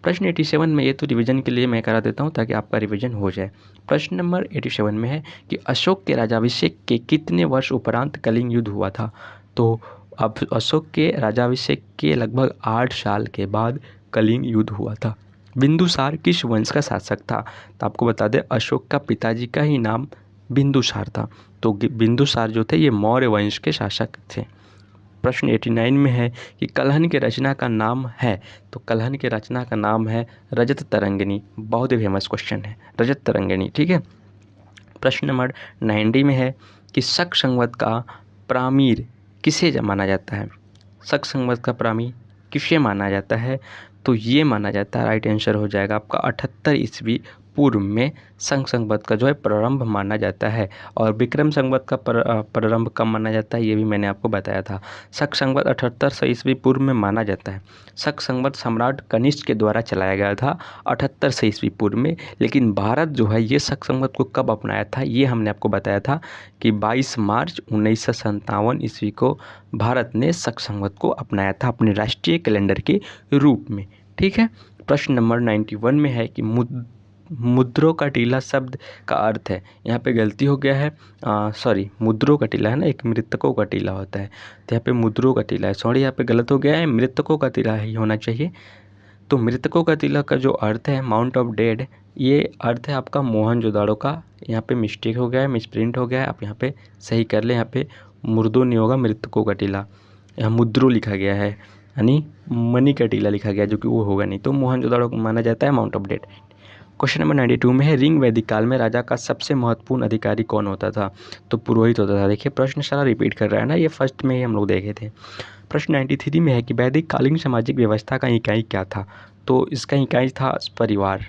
प्रश्न 87 में, ये तो रिवीजन के लिए मैं करा देता हूँ ताकि आपका रिवीजन हो जाए। प्रश्न नंबर 87 में है कि अशोक के राजाभिषेक के कितने वर्ष उपरांत कलिंग युद्ध हुआ था, तो अब अशोक के राजाभिषेक के लगभग 8 साल के बाद कलिंग युद्ध हुआ था। बिंदुसार किस वंश का शासक था, तो आपको बता दें अशोक का पिताजी का ही नाम बिंदुसार था, तो बिंदुसार जो थे ये मौर्य वंश के शासक थे। प्रश्न 89 में है कि कल्हन के रचना का नाम है, तो कल्हन के रचना का नाम है रजत तरंगिणी। बहुत ही फेमस क्वेश्चन है रजत तरंगिणी, ठीक है। प्रश्न नंबर 90 में है कि शक संवत का प्रामीर किसे माना जाता है। शक संवत का प्रामीर किसे माना जाता है, तो ये माना जाता है, राइट आंसर हो जाएगा आपका 78 ईस्वी पूर्व में शक संवत का जो है प्रारंभ माना जाता है। और विक्रम संवत का प्रारंभ कब माना जाता है, ये भी मैंने आपको बताया था। शक संवत 7800 ईस्वी पूर्व में माना जाता है। शक संवत सम्राट कनिष्क के द्वारा चलाया गया था 7800 ईस्वी पूर्व में, लेकिन भारत जो है ये शक संवत को कब अपनाया था, ये हमने आपको बताया था कि 22 मार्च 1957 ईस्वी को भारत ने शक संवत को अपनाया था अपने राष्ट्रीय कैलेंडर के रूप में, ठीक है। प्रश्न नंबर 91 में है कि मुद्रों का टीला शब्द का अर्थ है, यहाँ पे गलती हो गया है, सॉरी मुद्रों का टीला है ना, एक मृतकों का टीला होता है, तो यहाँ पे मुद्रों का टीला है, सॉरी यहाँ पे गलत हो गया है, मृतकों का टीला ही होना चाहिए। तो मृतकों का टीला का जो अर्थ है माउंट ऑफ डेड, ये अर्थ है आपका मोहनजोदाड़ो का। यहाँ पे मिस्टेक हो गया है, मिसप्रिंट हो गया है, आप यहाँ पे सही कर लें। यहाँ पे मुर्दों नहीं होगा, मृतकों का टीला, यहाँ मुद्रों लिखा गया है, यानी मनी का टीला लिखा गया, जो कि वो होगा नहीं, तो मोहनजोदाड़ो को माना जाता है mount of dead. Question number 92 में है रिंग वैदिक काल में राजा का सबसे महत्वपूर्ण अधिकारी कौन होता था, तो पुरोहित होता था। देखिए प्रश्न सारा रिपीट कर रहा है ना, ये फर्स्ट में ही हम लोग देखे थे। प्रश्न 93 में है कि वैदिक कालीन सामाजिक व्यवस्था का इकाई क्या था, तो इसका इकाई था परिवार।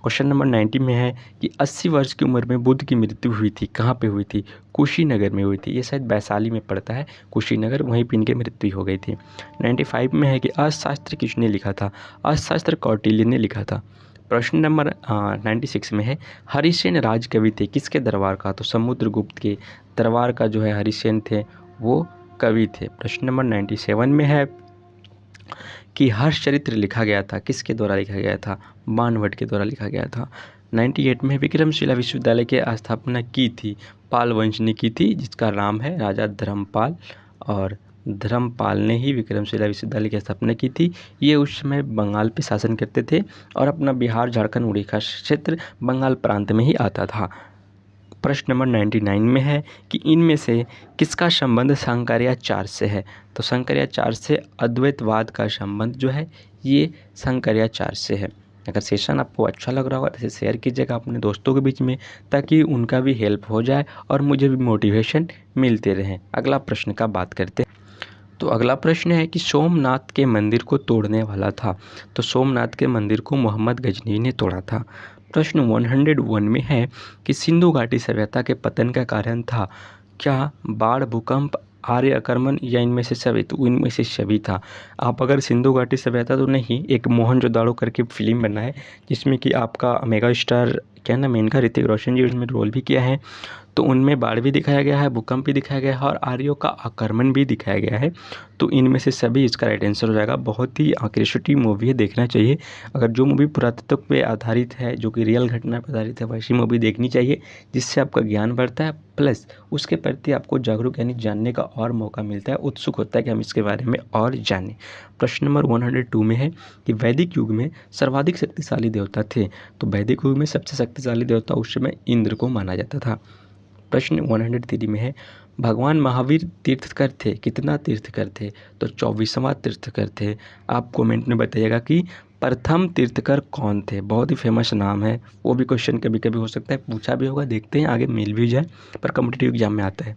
क्वेश्चन नंबर 90 में है कि 80 वर्ष की उम्र में बुद्ध की मृत्यु हुई थी, कहाँ पे हुई थी, कुशीनगर में हुई थी, ये शायद वैशाली में पड़ता है कुशीनगर, वहीं पर इनकी मृत्यु हो गई थी। 95 में है कि अर्थशास्त्र किसने लिखा था, अर्थशास्त्र कौटिल्य ने लिखा था। प्रश्न नंबर 96 में है हरिसेन राजकवि थे, किसके दरबार का, तो समुद्रगुप्त के दरबार का जो है हरिसेन थे वो कवि थे। प्रश्न नंबर 97 में है कि हर्षचरित्र लिखा गया था, किसके द्वारा लिखा गया था, बाणभट्ट के द्वारा लिखा गया था। 98 में विक्रमशिला विश्वविद्यालय की स्थापना की थी, पाल वंश ने की थी, जिसका नाम है राजा धर्मपाल, और धर्मपाल ने ही विक्रमशिला विश्वविद्यालय की स्थापना की थी। ये उस समय बंगाल पे शासन करते थे और अपना बिहार झारखंड उड़ीसा क्षेत्र बंगाल प्रांत में ही आता था। प्रश्न नंबर 99 में है कि इनमें से किसका संबंध शंकराचार्य से है, तो शंकराचार्य से अद्वैतवाद का संबंध जो है ये शंकराचार्य से है। अगर सेशन आपको अच्छा लग रहा होगा तो इसे शेयर कीजिएगा अपने दोस्तों के बीच में, ताकि उनका भी हेल्प हो जाए और मुझे भी मोटिवेशन मिलते रहे। अगला प्रश्न का बात करते हैं। तो अगला प्रश्न है कि सोमनाथ के मंदिर को तोड़ने वाला था, तो सोमनाथ के मंदिर को मोहम्मद गजनी ने तोड़ा था। प्रश्न 101 में है कि सिंधु घाटी सभ्यता के पतन का कारण था, क्या बाढ़, भूकंप, आर्य आक्रमण या इनमें से सभी, तो इनमें से सभी था। आप अगर सिंधु घाटी सभ्यता तो नहीं, एक मोहनजोदाड़ो करके फिल्म बना है जिसमें कि आपका मेगा स्टार क्या नाम है इनका, ऋतिक रोशन जी उसमें रोल भी किया है, तो उनमें बाढ़ भी दिखाया गया है, भूकंप भी दिखाया गया है और आर्यों का आक्रमण भी दिखाया गया है, तो इनमें से सभी इसका राइट आंसर हो जाएगा। बहुत ही क्रिएटिव मूवी है, देखना चाहिए। अगर जो मूवी पुरातत्व पे आधारित है, जो कि रियल घटना पर आधारित है, वैसी मूवी देखनी चाहिए, जिससे आपका ज्ञान बढ़ता है, प्लस उसके प्रति आपको जागरूक यानी जानने का और मौका मिलता है, उत्सुक होता है कि हम इसके बारे में और जानें। प्रश्न नंबर 102 में है कि वैदिक युग में सर्वाधिक शक्तिशाली देवता थे, तो वैदिक युग में सबसे शक्तिशाली देवता उस समय इंद्र को माना जाता था। प्रश्न 103 में है भगवान महावीर तीर्थकर थे, कितना तीर्थकर थे, तो 24वां तीर्थकर थे। आप कमेंट में बताइएगा कि प्रथम तीर्थकर कौन थे, बहुत ही फेमस नाम है, वो भी क्वेश्चन कभी कभी हो सकता है पूछा भी होगा, देखते हैं आगे मिल भी जाए, पर कॉम्पिटिटिव एग्जाम में आता है।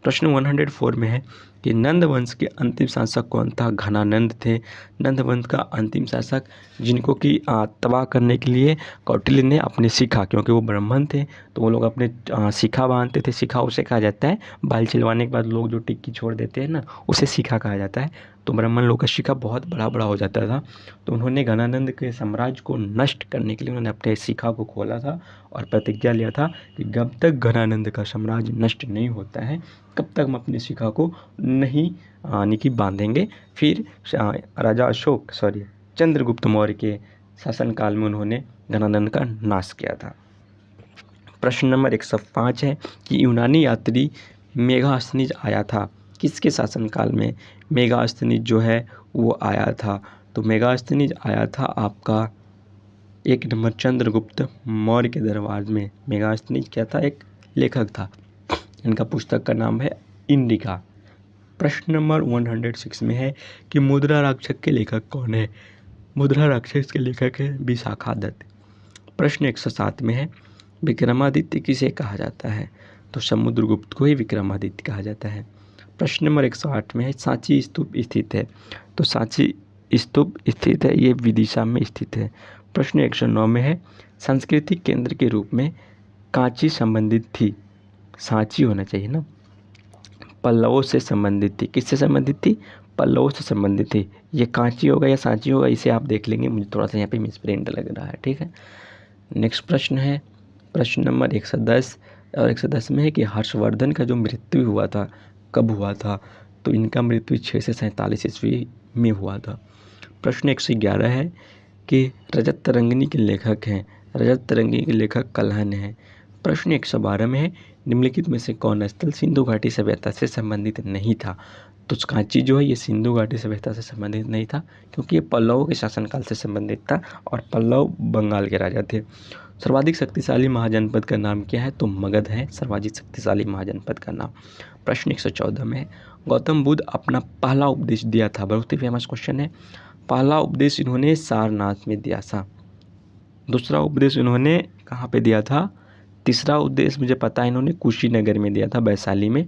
प्रश्न 104 में है कि नंद वंश के अंतिम शासक कौन था, घनानंद थे। नंद वंश का अंतिम शासक, जिनको कि तबाह करने के लिए कौटिल्य ने अपने शिखा, क्योंकि वो ब्राह्मण थे तो वो लोग अपने शिखा बांधते थे, शिखा उसे कहा जाता है बाल छिलवाने के बाद लोग जो टिक्की छोड़ देते हैं ना, उसे शिखा कहा जाता है। तो ब्राह्मण लोग का शिखा बहुत बड़ा बड़ा हो जाता था, तो उन्होंने घनानंद के साम्राज्य को नष्ट करने के लिए उन्होंने अपने शिखा को खोला था और प्रतिज्ञा लिया था कि जब तक घनानंद का साम्राज्य नष्ट नहीं होता है कब तक हम अपने शिखा को नहीं यानी कि बांधेंगे। फिर राजा अशोक चंद्रगुप्त मौर्य के शासनकाल में उन्होंने घनानंद का नाश किया था। प्रश्न नंबर 105 है कि यूनानी यात्री मेगास्थनीज आया था, किसके शासनकाल में मेगास्थनीज जो है वो आया था, तो मेगास्थनीज आया था आपका 1 नंबर चंद्रगुप्त मौर्य के दरबार में। मेगास्थनीज क्या था, एक लेखक था, इनका पुस्तक का नाम है इंडिका। प्रश्न नंबर 106 में है कि मुद्रा राक्षस के लेखक कौन है। मुद्रा राक्षस के लेखक है विशाखा दत्त। प्रश्न 107 में है विक्रमादित्य किसे कहा जाता है, तो समुद्रगुप्त को ही विक्रमादित्य कहा जाता है। प्रश्न नंबर 108 में है सांची स्तूप स्थित है, तो सांची स्तूप स्थित है, ये विदिशा में स्थित है। प्रश्न 109 में है सांस्कृतिक केंद्र के रूप में कांची संबंधित थी, सांची होना चाहिए ना, पल्लवों से संबंधित थी। किससे संबंधित थी? पल्लवों से संबंधित थी। ये कांची होगा या सांची होगा, इसे आप देख लेंगे, मुझे थोड़ा सा यहाँ पे मिसप्रिंट लग रहा है, ठीक है। नेक्स्ट प्रश्न है प्रश्न नंबर 110 और 110 में है कि हर्षवर्धन का जो मृत्यु हुआ था कब हुआ था, तो इनका मृत्यु 6 से 47 ईस्वी में हुआ था। प्रश्न 111 है कि रजत तरंगिणी के लेखक हैं, रजत तरंगिणी के लेखक कल्हण हैं। प्रश्न 112 में है निम्नलिखित में से कौन स्थल सिंधु घाटी सभ्यता से संबंधित नहीं था, तो कांची जो है ये सिंधु घाटी सभ्यता से संबंधित नहीं था, क्योंकि ये पल्लवों के शासनकाल से संबंधित था और पल्लव बंगाल के राजा थे। सर्वाधिक शक्तिशाली महाजनपद का नाम क्या है, तो मगध है सर्वाधिक शक्तिशाली महाजनपद का नाम। प्रश्न 114 में है गौतम बुद्ध अपना पहला उपदेश दिया था, बहुत ही फेमस क्वेश्चन है। पहला उपदेश इन्होंने सारनाथ में दिया था, दूसरा उपदेश इन्होंने कहाँ पे दिया था, तीसरा उपदेश मुझे पता है इन्होंने कुशीनगर में दिया था, वैशाली में,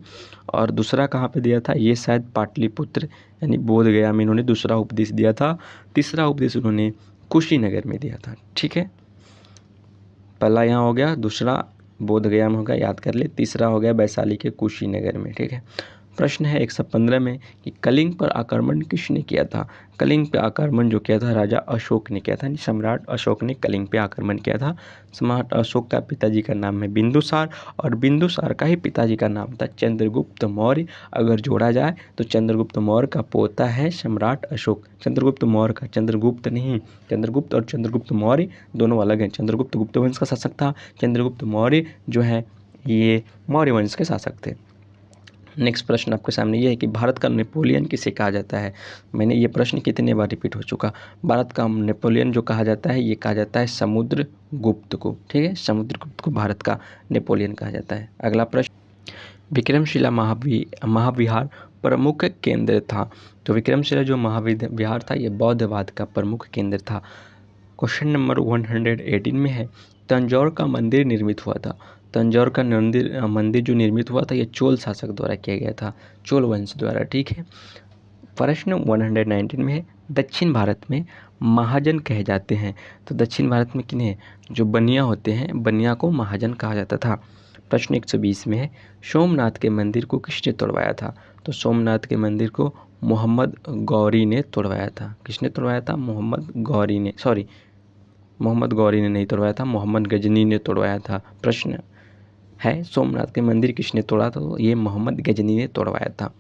और दूसरा कहाँ पे दिया था, ये शायद पाटलिपुत्र यानी बोध गया में इन्होंने दूसरा उपदेश दिया था। तीसरा उपदेश उन्होंने कुशीनगर में दिया था, ठीक है। पहला यहाँ हो गया, दूसरा बोध गया में होगा, याद कर ले, तीसरा हो गया वैशाली के कुशीनगर में, ठीक है। प्रश्न है 115 में कि कलिंग पर आक्रमण किसने किया था। कलिंग पे आक्रमण जो किया था राजा अशोक ने किया था, यानी सम्राट अशोक ने कलिंग पे आक्रमण किया था। सम्राट अशोक का पिताजी का नाम है बिंदुसार और बिंदुसार का ही पिताजी का नाम था चंद्रगुप्त मौर्य। अगर जोड़ा जाए तो चंद्रगुप्त मौर्य का पोता है सम्राट अशोक। चंद्रगुप्त मौर्य का, चंद्रगुप्त नहीं, चंद्रगुप्त और चंद्रगुप्त मौर्य दोनों अलग हैं। चंद्रगुप्त गुप्त वंश का शासक था, चंद्रगुप्त मौर्य जो है ये मौर्य वंश के शासक थे। नेक्स्ट प्रश्न आपके सामने ये है कि भारत का नेपोलियन किसे कहा जाता है। मैंने ये प्रश्न कितने बार रिपीट हो चुका। भारत का नेपोलियन जो कहा जाता है ये कहा जाता है समुद्रगुप्त को, ठीक है, समुद्रगुप्त को भारत का नेपोलियन कहा जाता है। अगला प्रश्न विक्रमशिला महाविहार प्रमुख केंद्र था, तो विक्रमशिला जो महाविहार था ये बौद्धवाद का प्रमुख केंद्र था। क्वेश्चन नंबर 118 में है तंजौर का मंदिर निर्मित हुआ था। तंजौर का मंदिर जो निर्मित हुआ था ये चोल शासक द्वारा किया गया था, चोल वंश द्वारा, ठीक है। प्रश्न 119 में है दक्षिण भारत में महाजन कहे जाते हैं, तो दक्षिण भारत में किन्हें, जो बनिया होते हैं, बनिया को महाजन कहा जाता था। प्रश्न 120 में है सोमनाथ के मंदिर को किसने तोड़वाया था, तो सोमनाथ के मंदिर को मोहम्मद गौरी ने तोड़वाया था। किसने तोड़वाया था, मोहम्मद गौरी ने, सॉरी मोहम्मद गौरी ने नहीं तोड़वाया था, मोहम्मद गजनी ने तोड़वाया था। प्रश्न है सोमनाथ के मंदिर किसने तोड़ा था, तो ये मोहम्मद गजनी ने तोड़वाया था,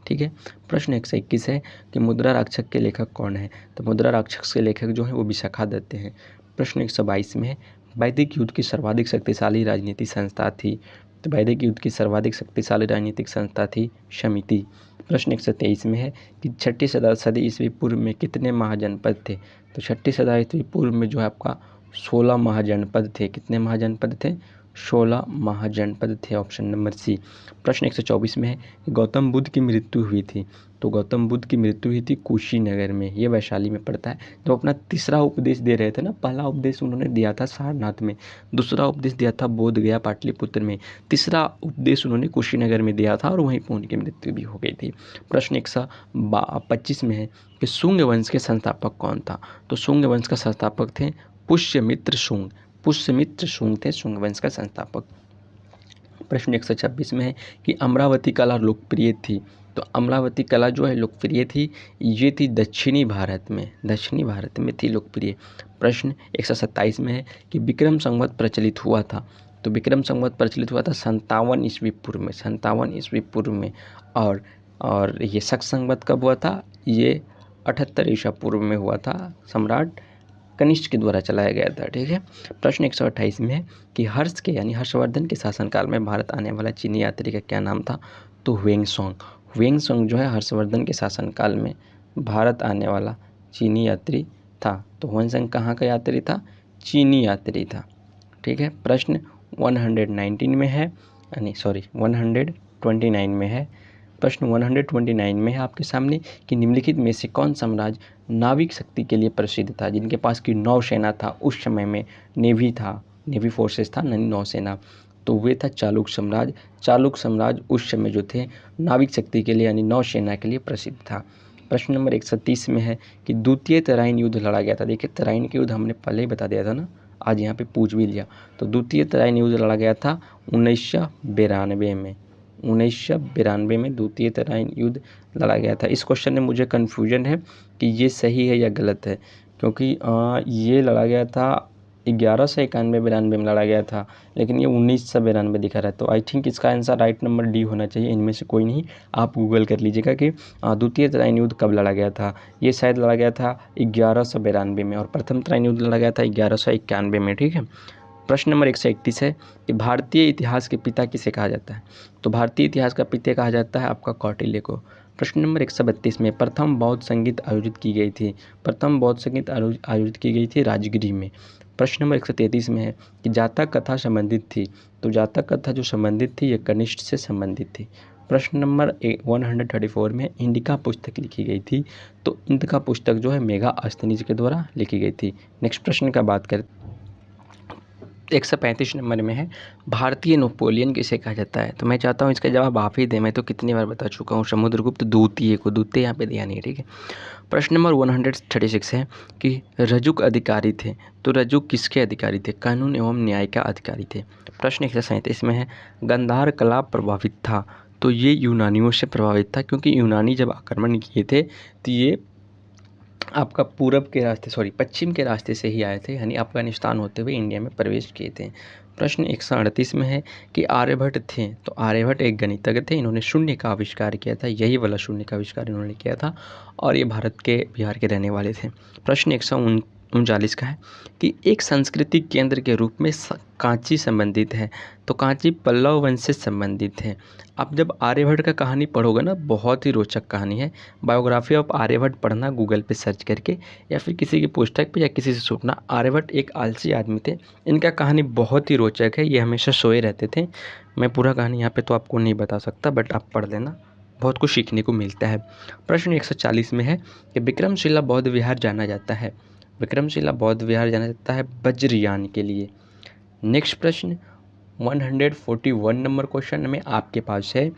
ठीक है। प्रश्न 121 है कि मुद्रा राक्षस के लेखक कौन है, तो मुद्रा राक्षस के लेखक जो है वो विशाखा दत्त हैं। प्रश्न 122 में है वैदिक युद्ध की सर्वाधिक शक्तिशाली राजनीतिक संस्था थी, तो वैदिक युद्ध की सर्वाधिक शक्तिशाली राजनीतिक संस्था थी समिति। प्रश्न 123 में है कि छठी सदी ईस्वी पूर्व में कितने महाजनपद थे, तो छठी सदी ईस्वी पूर्व में जो है आपका 16 महाजनपद थे। कितने महाजनपद थे, 16 महाजनपद थे, ऑप्शन नंबर सी। प्रश्न 124 में है कि गौतम बुद्ध की मृत्यु हुई थी, तो गौतम बुद्ध की मृत्यु हुई थी कुशीनगर में, ये वैशाली में पड़ता है। तो अपना तीसरा उपदेश दे रहे थे ना, पहला उपदेश उन्होंने दिया था सारनाथ में, दूसरा उपदेश दिया था बोध गया पाटलिपुत्र में, तीसरा उपदेश उन्होंने कुशीनगर में दिया था और वहीं पर उनकी मृत्यु भी हो गई थी। प्रश्न 125 में है कि शुंग वंश के संस्थापक कौन था, तो शुंग वंश का संस्थापक थे पुष्यमित्र शुंग। पुष्यमित्र शुंग थे शुंग वंश का संस्थापक। प्रश्न 126 में है कि अमरावती कला लोकप्रिय थी, तो अमरावती कला जो है लोकप्रिय थी, ये थी दक्षिणी भारत में थी लोकप्रिय। प्रश्न 127 में है कि विक्रम संवत प्रचलित हुआ था, तो विक्रम संवत प्रचलित हुआ था 57 ईस्वी पूर्व में, और ये शक संवत कब हुआ था, ये 78 ईसा पूर्व में हुआ था, सम्राट कनिष्क के द्वारा चलाया गया था, ठीक है। प्रश्न 128 में है कि हर्ष के यानी हर्षवर्धन के शासनकाल में भारत आने वाला चीनी यात्री का क्या नाम था, तो हुएंगसोंग जो है हर्षवर्धन के शासनकाल में भारत आने वाला चीनी यात्री था। तो हुएंगसोंग कहाँ का यात्री था, चीनी यात्री था, ठीक है। प्रश्न 119 में है, 129 में है प्रश्न 129 में है आपके सामने कि निम्नलिखित में से कौन साम्राज्य नाविक शक्ति के लिए प्रसिद्ध था, जिनके पास की नौसेना था उस समय में, नेवी था, नेवी फोर्सेस था, नौसेना, तो वे था चालुक्य साम्राज्य। चालुक्य साम्राज्य उस समय जो थे नाविक शक्ति के लिए यानी नौसेना के लिए प्रसिद्ध था। प्रश्न नंबर 130 में है कि द्वितीय तराइन युद्ध लड़ा गया था। देखिए तराइन के युद्ध हमने पहले ही बता दिया था ना, आज यहाँ पे पूछ भी लिया। तो द्वितीय तराइन युद्ध लड़ा गया था 1992 में। 1992 में द्वितीय तराइन युद्ध लड़ा गया था। इस क्वेश्चन में मुझे कन्फ्यूजन है कि ये सही है या गलत है, क्योंकि ये लड़ा गया था 1191-92 में लड़ा गया था, लेकिन ये 1992 दिखा रहा है। तो आई थिंक इसका आंसर राइट नंबर डी होना चाहिए। इनमें से कोई नहीं, आप गूगल कर लीजिएगा कि द्वितीय तराइन युद्ध कब लड़ा गया था। ये शायद लड़ा गया था 1192 में, और प्रथम तराइन युद्ध लड़ा गया था 1191 में। ठीक है। प्रश्न नंबर 131 है कि भारतीय इतिहास के पिता किसे कहा जाता है। तो भारतीय इतिहास का पिता कहा जाता है आपका कौटिल्य को। प्रश्न नंबर 132 में प्रथम बौद्ध संगीत आयोजित की गई थी। प्रथम बौद्ध संगीत आयोजित की गई थी राजगिरी में। प्रश्न नंबर 133 में है कि जातक कथा संबंधित थी। तो जातक कथा जो संबंधित थी ये कनिष्ठ से संबंधित थी। प्रश्न नंबर 134 में इंडिका पुस्तक लिखी गई थी। तो इंडिका पुस्तक जो है मेगास्थनीज के द्वारा लिखी गई थी। नेक्स्ट प्रश्न का बात करें 135 नंबर में है भारतीय नेपोलियन किसे कहा जाता है। तो मैं चाहता हूँ इसका जवाब आप ही दें, मैं तो कितनी बार बता चुका हूँ, समुद्रगुप्त द्वितीय को। द्वितीय यहाँ पे दिया नहीं है। ठीक है। प्रश्न नंबर 136 है कि रजुक अधिकारी थे। तो रजुक किसके अधिकारी थे? कानून एवं न्याय का अधिकारी थे। प्रश्न 137 में है गांधार कला प्रभावित था। तो ये यूनानियों से प्रभावित था, क्योंकि यूनानी जब आक्रमण किए थे तो ये आपका पश्चिम के रास्ते से ही आए थे, यानी अफगानिस्तान होते हुए इंडिया में प्रवेश किए थे। प्रश्न 138 में है कि आर्यभट्ट थे। तो आर्यभट्ट एक गणितज्ञ थे, इन्होंने शून्य का आविष्कार किया था, यही वाला शून्य का आविष्कार इन्होंने किया था, और ये भारत के बिहार के रहने वाले थे। प्रश्न 139 का है कि एक सांस्कृतिक केंद्र के रूप में कांची संबंधित है। तो कांची पल्लव वंश से संबंधित है। आप जब आर्यभट्ट का कहानी पढ़ोगे ना, बहुत ही रोचक कहानी है। बायोग्राफी ऑफ आर्यभट्ट पढ़ना गूगल पे सर्च करके, या फिर किसी की पुस्तक पे या किसी से सुनना। आर्यभट्ट एक आलसी आदमी थे, इनका कहानी बहुत ही रोचक है। ये हमेशा सोए रहते थे। मैं पूरा कहानी यहाँ पे तो आपको नहीं बता सकता, बट आप पढ़ लेना, बहुत कुछ सीखने को मिलता है। प्रश्न 140 में है कि विक्रमशिला बौद्ध विहार जाना जाता है। विक्रमशिला बौद्ध विहार जाना जाता है वज्रयान के लिए। नेक्स्ट प्रश्न 141 नंबर क्वेश्चन में आपके पास है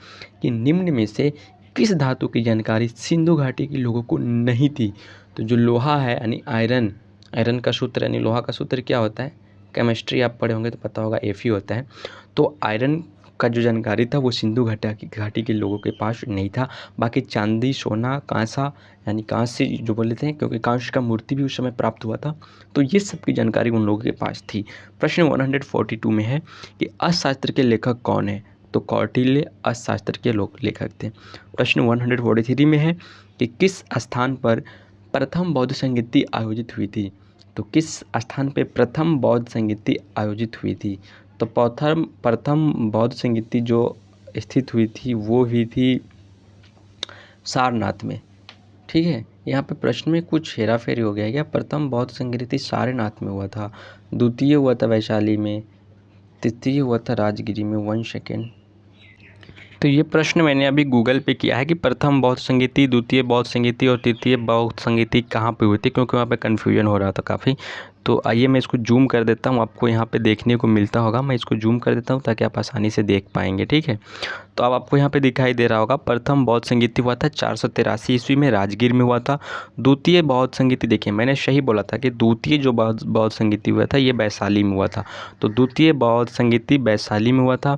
कि निम्न में से किस धातु की जानकारी सिंधु घाटी के लोगों को नहीं थी। तो जो लोहा है यानी आयरन का सूत्र यानी लोहा का सूत्र क्या होता है, केमिस्ट्री आप पढ़े होंगे तो पता होगा, Fe होता है। तो आयरन का जो जानकारी था वो सिंधु घाटी के लोगों के पास नहीं था। बाकी चांदी, सोना, कांसा यानी कांस्य जो बोलते हैं, क्योंकि कांस्य का मूर्ति भी उस समय प्राप्त हुआ था, तो ये सब की जानकारी उन लोगों के पास थी। प्रश्न 142 में है कि अर्थशास्त्र के लेखक कौन है। तो कौटिल्य अर्थशास्त्र के लेखक थे। प्रश्न 143 में है कि किस स्थान पर प्रथम बौद्ध संगीति आयोजित हुई थी। तो किस स्थान पर प्रथम बौद्ध संगीति आयोजित हुई थी। तो प्रथम बौद्ध संगीति जो स्थित हुई थी वो हुई थी सारनाथ में। ठीक है। यहाँ पे प्रश्न में कुछ हेराफेरी हो गया क्या? प्रथम बौद्ध संगीति सारनाथ में हुआ था, द्वितीय हुआ था वैशाली में, तृतीय हुआ था राजगिरी में। 1 सेकेंड। तो ये प्रश्न मैंने अभी गूगल पे किया है कि प्रथम बौद्ध संगीति, द्वितीय बौद्ध संगीति और तृतीय बौद्ध संगीति कहाँ पे हुई थी, क्योंकि वहाँ पे कन्फ्यूजन हो रहा था काफ़ी। तो आइए मैं इसको जूम कर देता हूँ, आपको यहाँ पे देखने को मिलता होगा। मैं इसको जूम कर देता हूँ ताकि आप आसानी से देख पाएंगे। ठीक है। तो अब आपको यहाँ पे दिखाई दे रहा होगा प्रथम बौद्ध संगीति हुआ था 483 ईस्वी में, राजगीर में हुआ था। द्वितीय बौद्ध संगीति, देखिए मैंने सही बोला था कि द्वितीय जो बौद्ध संगीति हुआ था ये वैशाली में हुआ था। तो द्वितीय बौद्ध संगीति वैशाली में हुआ था।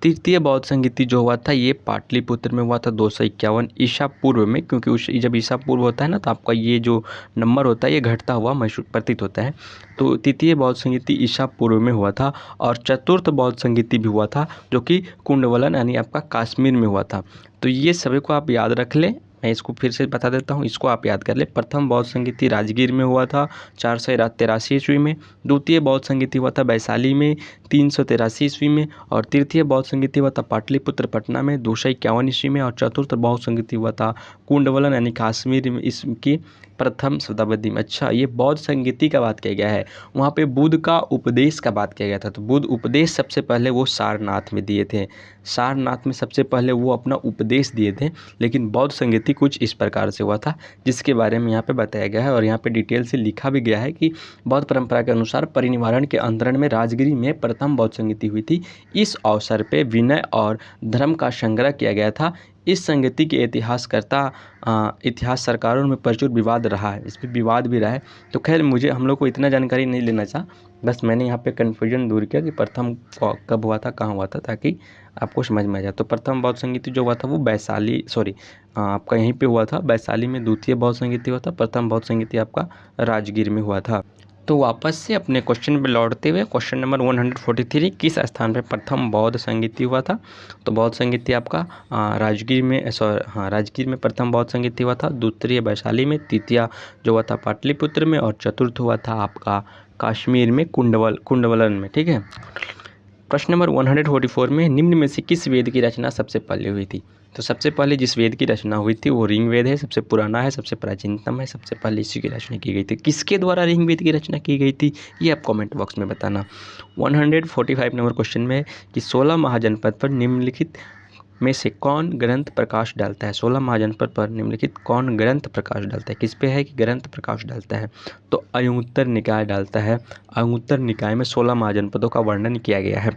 तृतीय बौद्ध संगीति जो हुआ था ये पाटलिपुत्र में हुआ था 251 ईसा पूर्व में, क्योंकि जब ईसा पूर्व होता है ना तो आपका ये जो नंबर होता है ये घटता हुआ महसूस प्रतीत होता है। तो तृतीय बौद्ध संगीति ईसा पूर्व में हुआ था। और चतुर्थ बौद्ध संगीति भी हुआ था जो कि कुंडवलन यानी आपका कश्मीर में हुआ था। तो ये सभी को आप याद रख लें, मैं इसको फिर से बता देता हूँ, इसको आप याद कर ले। प्रथम बौद्ध संगीति राजगीर में हुआ था 483 ईस्वी में, द्वितीय बौद्ध संगीति हुआ था वैशाली में 383 ईस्वी में, और तृतीय बौद्ध संगीति हुआ था पाटलिपुत्र पटना में 251 ईस्वी में, और चतुर्थ बौद्ध संगीति हुआ था कुंडवलन यानी कश्मीर में इसकी प्रथम शताब्दी में। अच्छा, ये बौद्ध संगीति का बात किया गया है, वहाँ पे बुद्ध का उपदेश का बात किया गया था। तो बुद्ध उपदेश सबसे पहले वो सारनाथ में दिए थे, सारनाथ में सबसे पहले वो अपना उपदेश दिए थे। लेकिन बौद्ध संगीति कुछ इस प्रकार से हुआ था, जिसके बारे में यहाँ पे बताया गया है और यहाँ पे डिटेल से लिखा भी गया है कि बौद्ध परंपरा के अनुसार परिनिर्वाण के अंतरण में राजगिरी में प्रथम बौद्ध संगीति हुई थी। इस अवसर पे विनय और धर्म का संग्रह किया गया था। इस संगीति के इतिहास सरकारों में प्रचुर विवाद रहा है, इस पर विवाद भी रहा है। तो खैर मुझे हम लोग को इतना जानकारी नहीं लेना चाहा, बस मैंने यहाँ पे कन्फ्यूजन दूर किया कि प्रथम कब हुआ था, कहाँ हुआ था, ताकि आपको समझ में आ जाए। तो प्रथम बौद्ध संगीति जो हुआ था वो आपका यहीं पे हुआ था, वैशाली में द्वितीय बौद्ध संगीति हुआ था। प्रथम बौद्ध संगीति आपका राजगीर में हुआ था। तो वापस से अपने क्वेश्चन पे लौटते हुए, क्वेश्चन नंबर 143, किस स्थान पे प्रथम बौद्ध संगीति हुआ था? तो बौद्ध संगीति आपका राजगीर में प्रथम बौद्ध संगीति हुआ था। द्वितीय वैशाली में, तृतीय जो हुआ था पाटलिपुत्र में, और चतुर्थ हुआ था आपका कश्मीर में कुंडवलन में। ठीक है। प्रश्न नंबर 144 में निम्न में से किस वेद की रचना सबसे पहले हुई थी? तो सबसे पहले जिस वेद की रचना हुई थी वो ऋग्वेद है, सबसे पुराना है, सबसे प्राचीनतम है, सबसे पहले इसी की रचना की गई थी। किसके द्वारा ऋग्वेद की रचना की गई थी ये आप कमेंट बॉक्स में बताना। 145 नंबर क्वेश्चन में कि 16 महाजनपद पर निम्नलिखित में से कौन ग्रंथ प्रकाश डालता है? 16 महाजनपद पर निम्नलिखित कौन ग्रंथ प्रकाश डालता है? किस पे है कि ग्रंथ प्रकाश डालता है? तो अयोत्तर निकाय डालता है। अयोत्तर निकाय में 16 महाजनपदों का वर्णन किया गया है।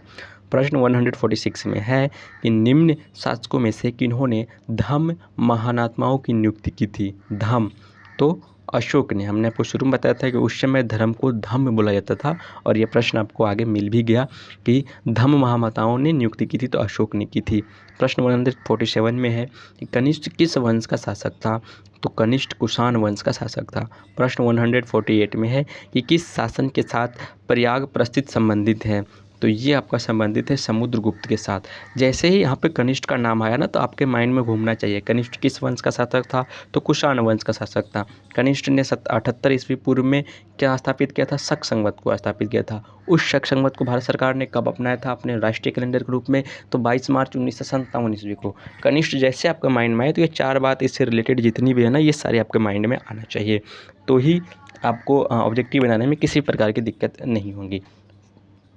प्रश्न 146 में है कि निम्न शासकों में से किन्होंने धम्म महानात्माओं की नियुक्ति की थी? धम्म तो अशोक ने। हमने आपको शुरू में बताया था कि उस समय धर्म को धम्म बोला जाता था, और ये प्रश्न आपको आगे मिल भी गया कि धम्म महामाताओं ने नियुक्ति की थी, तो अशोक ने की थी। प्रश्न 147 में है कि कनिष्ठ किस वंश का शासक था? तो कनिष्ठ कुषाण वंश का शासक था। प्रश्न 148 में है कि किस शासन के साथ प्रयाग प्रस्थित संबंधित है? तो ये आपका संबंधित है समुद्रगुप्त के साथ। जैसे ही यहाँ पे कनिष्ठ का नाम आया ना, तो आपके माइंड में घूमना चाहिए कनिष्ठ किस वंश का शासक था? तो कुषाण वंश का शासक था। कनिष्ठ ने 78 ईस्वी पूर्व में क्या स्थापित किया था? शक संवत को स्थापित किया था। उस शक संवत को भारत सरकार ने कब अपनाया था अपने राष्ट्रीय कैलेंडर के रूप में? तो 22 मार्च 1957 ईस्वी को। कनिष्ठ जैसे आपके माइंड में आए तो ये 4 बात इससे रिलेटेड जितनी भी है ना, ये सारे आपके माइंड में आना चाहिए, तो ही आपको ऑब्जेक्टिव बनाने में किसी प्रकार की दिक्कत नहीं होगी।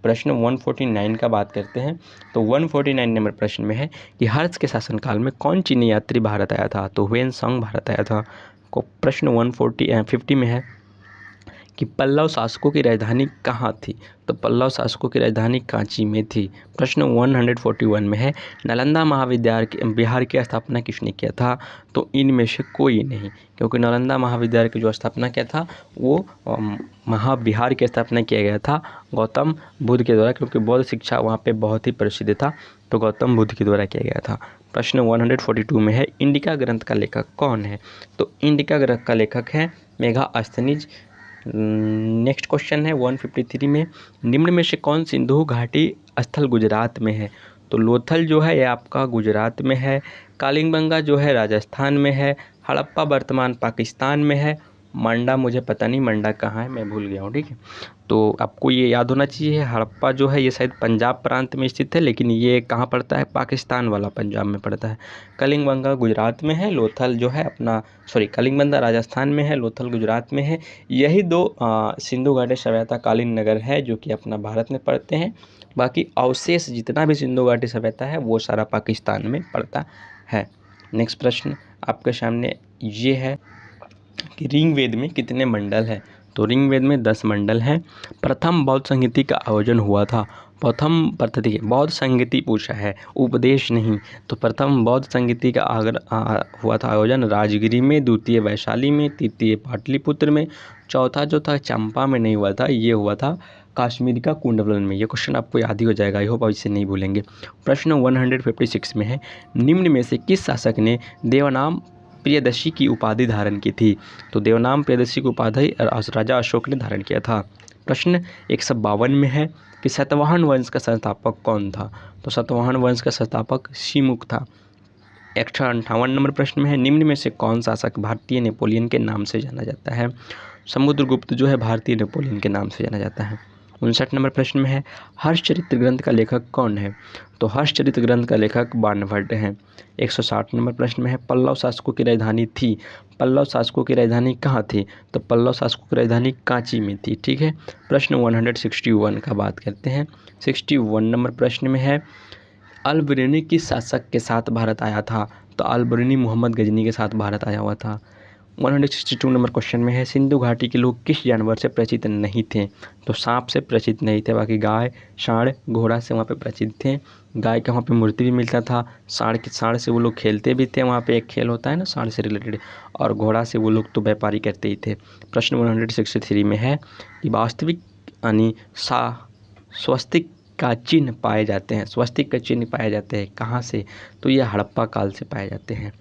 प्रश्न 149 का बात करते हैं। तो 149 नंबर प्रश्न में है कि हर्ष के शासनकाल में कौन चीनी यात्री भारत आया था? तो ह्वेनसांग भारत आया था। प्रश्न 150 में है कि पल्लव शासकों की राजधानी कहाँ थी? तो पल्लव शासकों की राजधानी कांची में थी। प्रश्न 141 में है नालंदा महाविद्यालय बिहार की स्थापना किसने किया था? तो इनमें से कोई नहीं, क्योंकि नालंदा महाविद्यालय की जो स्थापना किया था वो महाबिहार की स्थापना किया गया था गौतम बुद्ध के द्वारा, क्योंकि बौद्ध शिक्षा वहाँ पे बहुत ही प्रसिद्ध था, तो गौतम बुद्ध के द्वारा किया गया था। प्रश्न 142 में है इंडिका ग्रंथ का लेखक कौन है? तो इंडिका ग्रंथ का लेखक है मेगास्थनीज। नेक्स्ट क्वेश्चन है 153 में निम्न में से कौन सिंधु घाटी स्थल गुजरात में है? तो लोथल जो है ये आपका गुजरात में है। कालिंगबंगा जो है राजस्थान में है। हड़प्पा वर्तमान पाकिस्तान में है। मंडा मुझे पता नहीं मंडा कहाँ है, मैं भूल गया हूँ। ठीक है, तो आपको ये याद होना चाहिए हड़प्पा जो है ये शायद पंजाब प्रांत में स्थित है, लेकिन ये कहाँ पड़ता है? पाकिस्तान वाला पंजाब में पड़ता है। कलिंगबंगा गुजरात में है। लोथल जो है कलिंगबंगा राजस्थान में है, लोथल गुजरात में है। यही 2 सिंधु घाटी सभ्यता कालीन नगर है जो कि अपना भारत में पड़ते हैं। बाकी अवशेष जितना भी सिंधु घाटी सभ्यता है वो सारा पाकिस्तान में पड़ता है। नेक्स्ट प्रश्न आपके सामने ये है कि ऋग्वेद में कितने मंडल हैं? तो ऋग्वेद में 10 मंडल हैं। प्रथम बौद्ध संगीति का आयोजन हुआ था। प्रथम पद्धति बौद्ध संगीति पूछा है, उपदेश नहीं। तो प्रथम बौद्ध संगीति का हुआ था आयोजन राजगिरी में, द्वितीय वैशाली में, तृतीय पाटलिपुत्र में, चौथा जो था चंपा में नहीं हुआ था, ये हुआ था कश्मीर का कुंडवलन में। ये क्वेश्चन आपको याद ही हो जाएगा, आई होप आप इसे नहीं भूलेंगे। प्रश्न 156 में है निम्न में से किस शासक ने देवनाम प्रियदर्शी की उपाधि धारण की थी? तो देवनाम प्रियदर्शी की उपाधि राजा अशोक ने धारण किया था। प्रश्न 152 में है कि सातवाहन वंश का संस्थापक कौन था? तो सातवाहन वंश का संस्थापक शिमुख था। 158 नंबर प्रश्न में है निम्न में से कौन शासक भारतीय नेपोलियन के नाम से जाना जाता है? समुद्रगुप्त जो है भारतीय नेपोलियन के नाम से जाना जाता है। 59 नंबर प्रश्न में है हर्षचरित ग्रंथ का लेखक कौन है? तो हर्षचरित ग्रंथ का लेखक बाणभट्ट हैं। 160 नंबर प्रश्न में है पल्लव शासकों की राजधानी थी। पल्लव शासकों की राजधानी कहाँ थी? तो पल्लव शासकों की राजधानी कांची में थी। ठीक है। प्रश्न 161 का बात करते हैं। 61 नंबर प्रश्न में है अल बरूनी किस शासक के साथ भारत आया था? तो अल बरूनी मोहम्मद गजनी के साथ भारत आया हुआ था। 162 नंबर क्वेश्चन में है सिंधु घाटी के लोग किस जानवर से परिचित नहीं थे? तो सांप से परिचित नहीं थे, बाकी गाय, सांड, घोड़ा से वहाँ पे परिचित थे। गाय का वहाँ पे मूर्ति भी मिलता था। सांड से वो लोग खेलते भी थे, वहाँ पे एक खेल होता है ना सांड से रिलेटेड, और घोड़ा से वो लोग तो व्यापारी करते ही थे। प्रश्न 163 में है कि वास्तविक यानी स्वस्तिक का चिन्ह पाए जाते हैं। स्वस्तिक का चिन्ह पाए जाते हैं कहाँ से? तो ये हड़प्पा काल से पाए जाते हैं।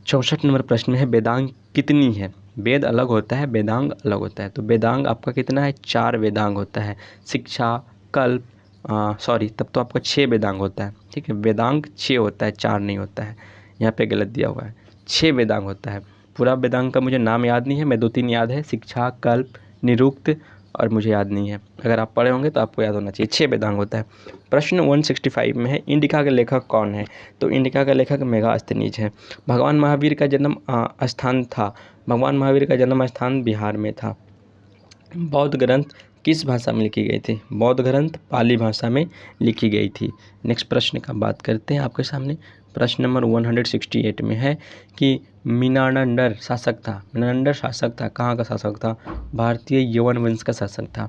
64 नंबर प्रश्न में है वेदांग कितनी है? वेद अलग होता है, वेदांग अलग होता है। तो वेदांग आपका कितना है? 4 वेदांग होता है। शिक्षा, कल्प, तब तो आपका 6 वेदांग होता है। ठीक है, वेदांग 6 होता है, 4 नहीं होता है। यहाँ पे गलत दिया हुआ है, 6 वेदांग होता है। पूरा वेदांग का मुझे नाम याद नहीं है, मैं 2-3 याद है, शिक्षा, कल्प, निरुक्त, और मुझे याद नहीं है। अगर आप पढ़े होंगे तो आपको याद होना चाहिए। 6 वेदांग होता है। प्रश्न 165 में है इंडिका के लेखक कौन है? तो इंडिका का लेखक मेगास्थनीज है। भगवान महावीर का जन्म स्थान था, भगवान महावीर का जन्म स्थान बिहार में था। बौद्ध ग्रंथ किस भाषा में लिखी गई थी? बौद्ध ग्रंथ पाली भाषा में लिखी गई थी। नेक्स्ट प्रश्न का बात करते हैं आपके सामने। प्रश्न नंबर 168 में है कि मिनांडर शासक था। मिनांडर शासक था, कहाँ का शासक था? भारतीय यवन वंश का शासक था।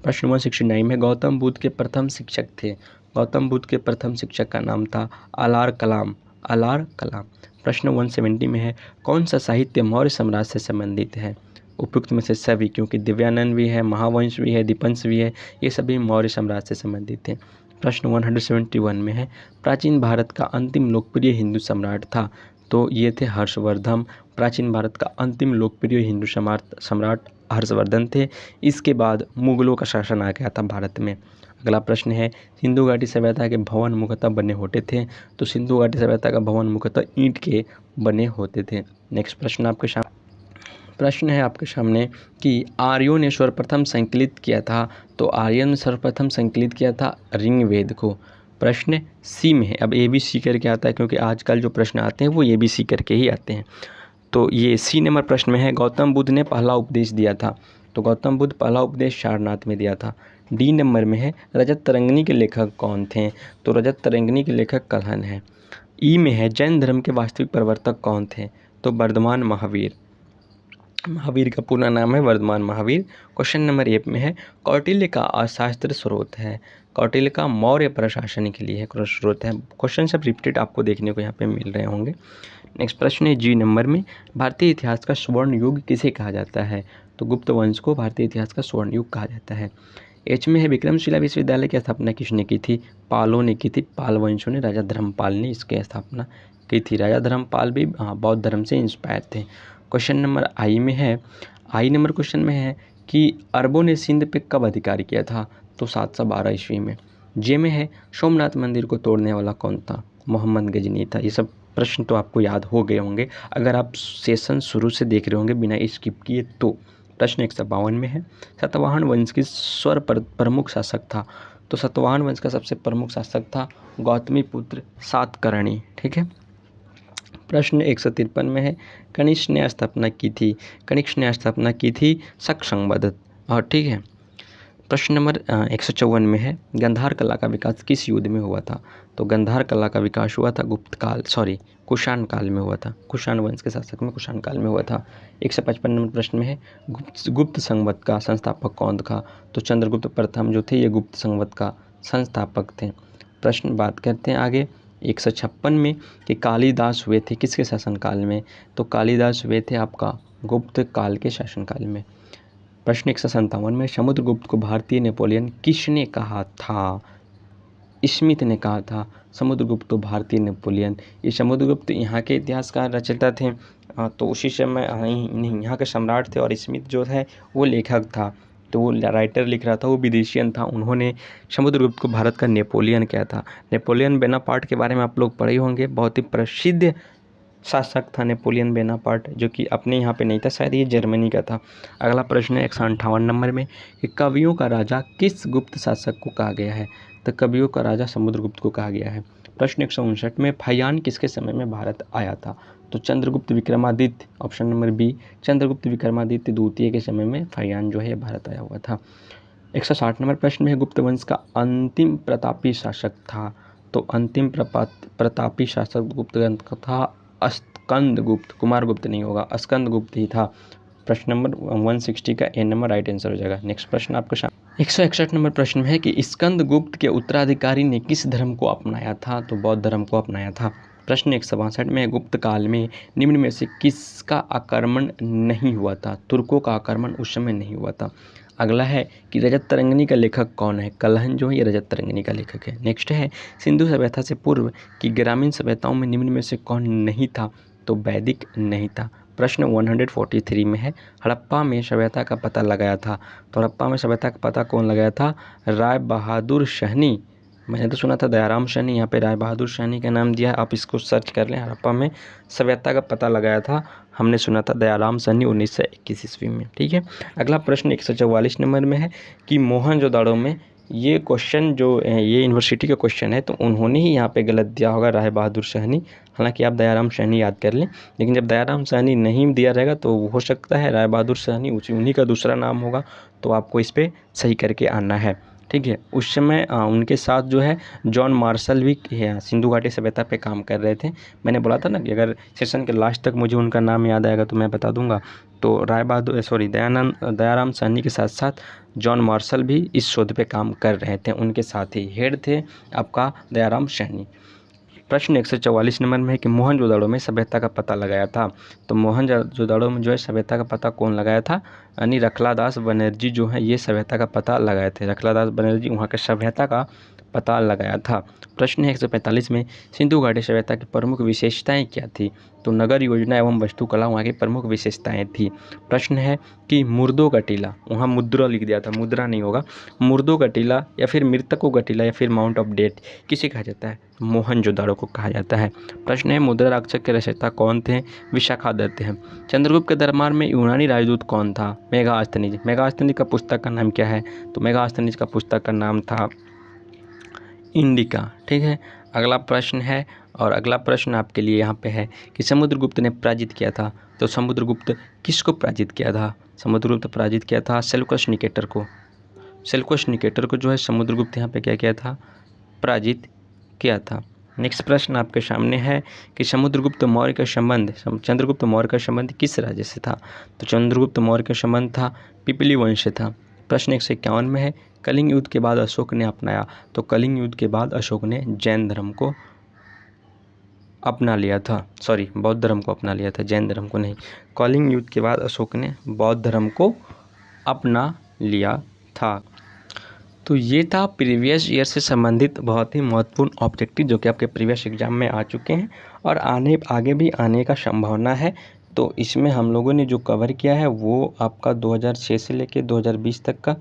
प्रश्न 169 में गौतम बुद्ध के प्रथम शिक्षक थे। गौतम बुद्ध के प्रथम शिक्षक का नाम था अलार कलाम। अलार कलाम। प्रश्न 170 में है कौन सा साहित्य मौर्य साम्राज्य से संबंधित है? उपयुक्त में से सभी, क्योंकि दिव्यानंद भी है, महावंश भी है, दीपंश भी है, ये सभी मौर्य साम्राज्य से संबंधित हैं। प्रश्न 171 में है प्राचीन भारत का अंतिम लोकप्रिय हिंदू सम्राट था। तो ये थे हर्षवर्धन। प्राचीन भारत का अंतिम लोकप्रिय हिंदू सम्राट हर्षवर्धन थे। इसके बाद मुगलों का शासन आ गया था भारत में। अगला प्रश्न है सिंधु घाटी सभ्यता के भवन मुख्यतः बने होते थे। तो सिंधु घाटी सभ्यता का भवन मुख्यतः ईंट के बने होते थे। नेक्स्ट प्रश्न है आपके सामने कि आर्यों ने सर्वप्रथम संकलित किया था। तो आर्यों ने सर्वप्रथम संकलित किया था ऋग्वेद को। प्रश्न सी में है। अब ए बी सी करके आता है, क्योंकि आजकल जो प्रश्न आते हैं वो ए बी सी करके ही आते हैं। तो ये सी नंबर प्रश्न में है गौतम बुद्ध ने पहला उपदेश दिया था। तो गौतम बुद्ध पहला उपदेश सारनाथ में दिया था। डी नंबर में है रजत तरंगिणी के लेखक कौन थे? तो रजत तरंगिणी के लेखक कल्हण है। ई में है जैन धर्म के वास्तविक प्रवर्तक कौन थे? तो वर्धमान महावीर। महावीर का पूरा नाम है वर्धमान महावीर। क्वेश्चन नंबर 1 में है कौटिल्य का अशास्त्र स्रोत है। कौटिल्य का मौर्य प्रशासन के लिए है स्रोत है। क्वेश्चन सब रिपीटेड आपको देखने को यहाँ पे मिल रहे होंगे। नेक्स्ट प्रश्न है जी नंबर में भारतीय इतिहास का स्वर्ण युग किसे कहा जाता है? तो गुप्त वंश को भारतीय इतिहास का स्वर्ण युग कहा जाता है। एच में है विक्रमशिला विश्वविद्यालय की स्थापना किसने की थी? पालों ने की थी। पाल वंशों ने, राजा धर्मपाल ने इसकी स्थापना की थी। राजा धर्मपाल भी बौद्ध धर्म से इंस्पायर थे। क्वेश्चन नंबर आई में है, आई नंबर क्वेश्चन में है कि अरबों ने सिंध पे कब अधिकार किया था? तो 712 ईस्वी में। जे में है सोमनाथ मंदिर को तोड़ने वाला कौन था? मोहम्मद गजनी था। ये सब प्रश्न तो आपको याद हो गए होंगे अगर आप सेशन शुरू से देख रहे होंगे बिना स्किप किए तो। प्रश्न 152 में है सातवाहन वंश की प्रमुख शासक था। तो सातवाहन वंश का सबसे प्रमुख शासक था गौतमी पुत्र सातकर्णी। ठीक है। प्रश्न 153 में है कनिष्क ने स्थापना की थी। कनिष्क ने स्थापना की थी शक संवत। और ठीक है। प्रश्न नंबर 154 में है गंधार कला का विकास किस युद्ध में हुआ था? तो गंधार कला का विकास हुआ था कुषाण काल में हुआ था। कुषाण वंश के शासक में कुषाण काल में हुआ था। 155 नंबर प्रश्न में है गुप्त संवत का संस्थापक कौन था? तो चंद्रगुप्त प्रथम जो थे ये गुप्त संवत का संस्थापक थे। प्रश्न बात करते हैं आगे 156 में कि कालिदास हुए थे किसके शासनकाल में? तो कालिदास हुए थे आपका गुप्त काल के शासनकाल में। प्रश्न 157 में समुद्रगुप्त को भारतीय नेपोलियन किसने कहा था? स्मिथ ने कहा था समुद्रगुप्त तो भारतीय नेपोलियन। ये समुद्रगुप्त यहाँ के इतिहासकार रचयिता थे, तो उसी समय यहाँ के सम्राट थे, और स्मिथ जो है वो लेखक था। तो वो राइटर लिख रहा था, वो विदेशियन था। उन्होंने समुद्रगुप्त को भारत का नेपोलियन कहा था। नेपोलियन बोनापार्ट के बारे में आप लोग पढ़े होंगे, बहुत ही प्रसिद्ध शासक था नेपोलियन बोनापार्ट, जो कि अपने यहाँ पे नहीं था, शायद ये जर्मनी का था। अगला प्रश्न है 158 नंबर में कि कवियों का राजा किस गुप्त शासक को कहा गया है? तो कवियों का राजा समुद्रगुप्त को कहा गया है। प्रश्न 159 में फैयान किसके समय में भारत आया था? तो Chandragupta Vikramaditya, option number B, Chandragupta Vikramaditya द्वितीय के समय में फैयान जो है भारत आया हुआ था। 160 नंबर प्रश्न में गुप्त वंश का अंतिम प्रतापी शासक था। तो अंतिम प्रतापी शासक गुप्त वंश का था स्कंदगुप्त, कुमारगुप्त नहीं होगा, स्कंदगुप्त ही था। प्रश्न नंबर 160 का ए नंबर राइट आंसर हो जाएगा। नेक्स्ट प्रश्न आपके सामने 161 नंबर प्रश्न में है कि स्कंदगुप्त के उत्तराधिकारी ने किस धर्म को अपनाया था? तो बौद्ध धर्म को अपनाया था। प्रश्न 162 में गुप्त काल में निम्न में से किसका आक्रमण नहीं हुआ था? तुर्कों का आक्रमण उस समय नहीं हुआ था। अगला है कि रजत तरंगिणी का लेखक कौन है? कलहन जो है ये रजत तरंगिणी का लेखक है। नेक्स्ट है सिंधु सभ्यता से पूर्व की ग्रामीण सभ्यताओं में निम्न में से कौन नहीं था? तो वैदिक नहीं था। प्रश्न 143 में है हड़प्पा में सभ्यता का पता लगाया था। तो हड़प्पा में सभ्यता का पता कौन लगाया था? राय बहादुर सहनी। मैंने तो सुना था दयाराम सहनी, यहाँ पे राय बहादुर सहनी का नाम दिया है, आप इसको सर्च कर लें। हड़प्पा में सभ्यता का पता लगाया था, हमने सुना था दयाराम सहनी 1921 ईस्वी में। ठीक है। अगला प्रश्न 144 नंबर में है कि मोहनजोदाड़ो में, ये क्वेश्चन जो ये यूनिवर्सिटी का क्वेश्चन है, तो उन्होंने ही यहाँ पे गलत दिया होगा राय बहादुर सहनी। हालांकि आप दयाराम सहनी याद कर लें, लेकिन जब दयाराम सहनी नहीं दिया रहेगा तो हो सकता है राय बहादुर सहनी उन्हीं का दूसरा नाम होगा, तो आपको इस पर सही करके आना है। ठीक है। उस समय उनके साथ जो है जॉन मार्शल भी सिंधु घाटी सभ्यता पे काम कर रहे थे। मैंने बोला था ना कि अगर सेशन के लास्ट तक मुझे उनका नाम याद आएगा तो मैं बता दूंगा। तो दयाराम सहनी के साथ साथ जॉन मार्शल भी इस शोध पे काम कर रहे थे, उनके साथ ही हेड थे आपका दयाराम सहनी। प्रश्न 144 नंबर में है कि मोहनजोदाड़ो में सभ्यता का पता लगाया था। तो मोहनजोदाड़ो में जो है सभ्यता का पता कौन लगाया था? यानी रखलादास बनर्जी जो है ये सभ्यता का पता लगाए थे। रखलादास बनर्जी वहाँ के सभ्यता का पता लगाया था। प्रश्न है 145 में सिंधु घाटी सभ्यता की प्रमुख विशेषताएं क्या थी? तो नगर योजना एवं वास्तुकला वहाँ की प्रमुख विशेषताएं थी। प्रश्न है कि मुर्दों का टीला, वहाँ मुद्रा लिख दिया था, मुद्रा नहीं होगा, मुर्दों का टीला या फिर मृतकों का टीला या फिर माउंट ऑफ डेथ किसे कहा जाता है? मोहनजोदाड़ो को कहा जाता है। प्रश्न है मुद्रा राक्षस के रचयिता कौन थे? विशाखादत्त हैं। चंद्रगुप्त के दरबार में यूनानी राजदूत कौन था? मेगास्थनीज। मेगास्थनीज का पुस्तक का नाम क्या है? तो मेगास्थनीज का पुस्तक का नाम था इंडिका। ठीक है। अगला प्रश्न है, और अगला प्रश्न आपके लिए यहाँ पे है कि समुद्रगुप्त ने पराजित किया था। तो समुद्रगुप्त किसको पराजित किया था? समुद्रगुप्त पराजित किया था सेल्यूकस निकेटर को। सेल्यूकस निकेटर को जो है समुद्रगुप्त यहाँ पे क्या किया था? पराजित किया था। नेक्स्ट प्रश्न आपके सामने है कि समुद्रगुप्त मौर्य का संबंध, चंद्रगुप्त मौर्य का संबंध किस राज्य से था? तो चंद्रगुप्त मौर्य का संबंध था पिपली वंश से था। प्रश्न 151 में है कलिंग युद्ध के बाद अशोक ने अपनाया। तो कलिंग युद्ध के बाद अशोक ने जैन धर्म को अपना लिया था, सॉरी बौद्ध धर्म को अपना लिया था, जैन धर्म को नहीं। कलिंग युद्ध के बाद अशोक ने बौद्ध धर्म को अपना लिया था। तो ये था प्रीवियस ईयर से संबंधित बहुत ही महत्वपूर्ण ऑब्जेक्टिव जो कि आपके प्रीवियस एग्जाम में आ चुके हैं और आगे भी आने का संभावना है। तो इसमें हम लोगों ने जो कवर किया है वो आपका 2006 से लेके 2020 तक का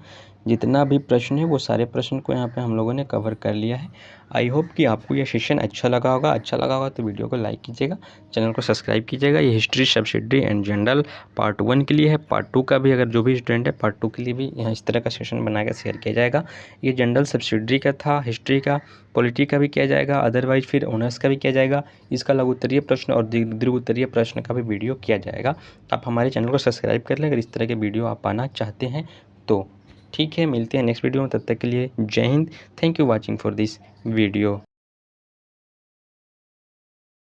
जितना भी प्रश्न है वो सारे प्रश्न को यहाँ पे हम लोगों ने कवर कर लिया है। आई होप कि आपको ये सेशन अच्छा लगा होगा तो वीडियो को लाइक कीजिएगा, चैनल को सब्सक्राइब कीजिएगा। ये history, subsidiary and general part 1 के लिए है। पार्ट 2 का भी अगर जो भी स्टूडेंट है पार्ट 2 के लिए भी यहाँ इस तरह का सेशन बनाकर शेयर किया जाएगा। ये जनरल सब्सिडरी का था, हिस्ट्री का, पॉलिटी का भी किया जाएगा, अदरवाइज फिर ऑनर्स का भी किया जाएगा। इसका लघु उत्तरीय प्रश्न और दीर्घ उत्तरीय प्रश्न का भी वीडियो किया जाएगा। आप हमारे चैनल को सब्सक्राइब कर लें अगर इस तरह के वीडियो आप पाना चाहते हैं तो। ठीक है, मिलते हैं नेक्स्ट वीडियो में, तब तक के लिए जय Hind. Thank you watching for this video.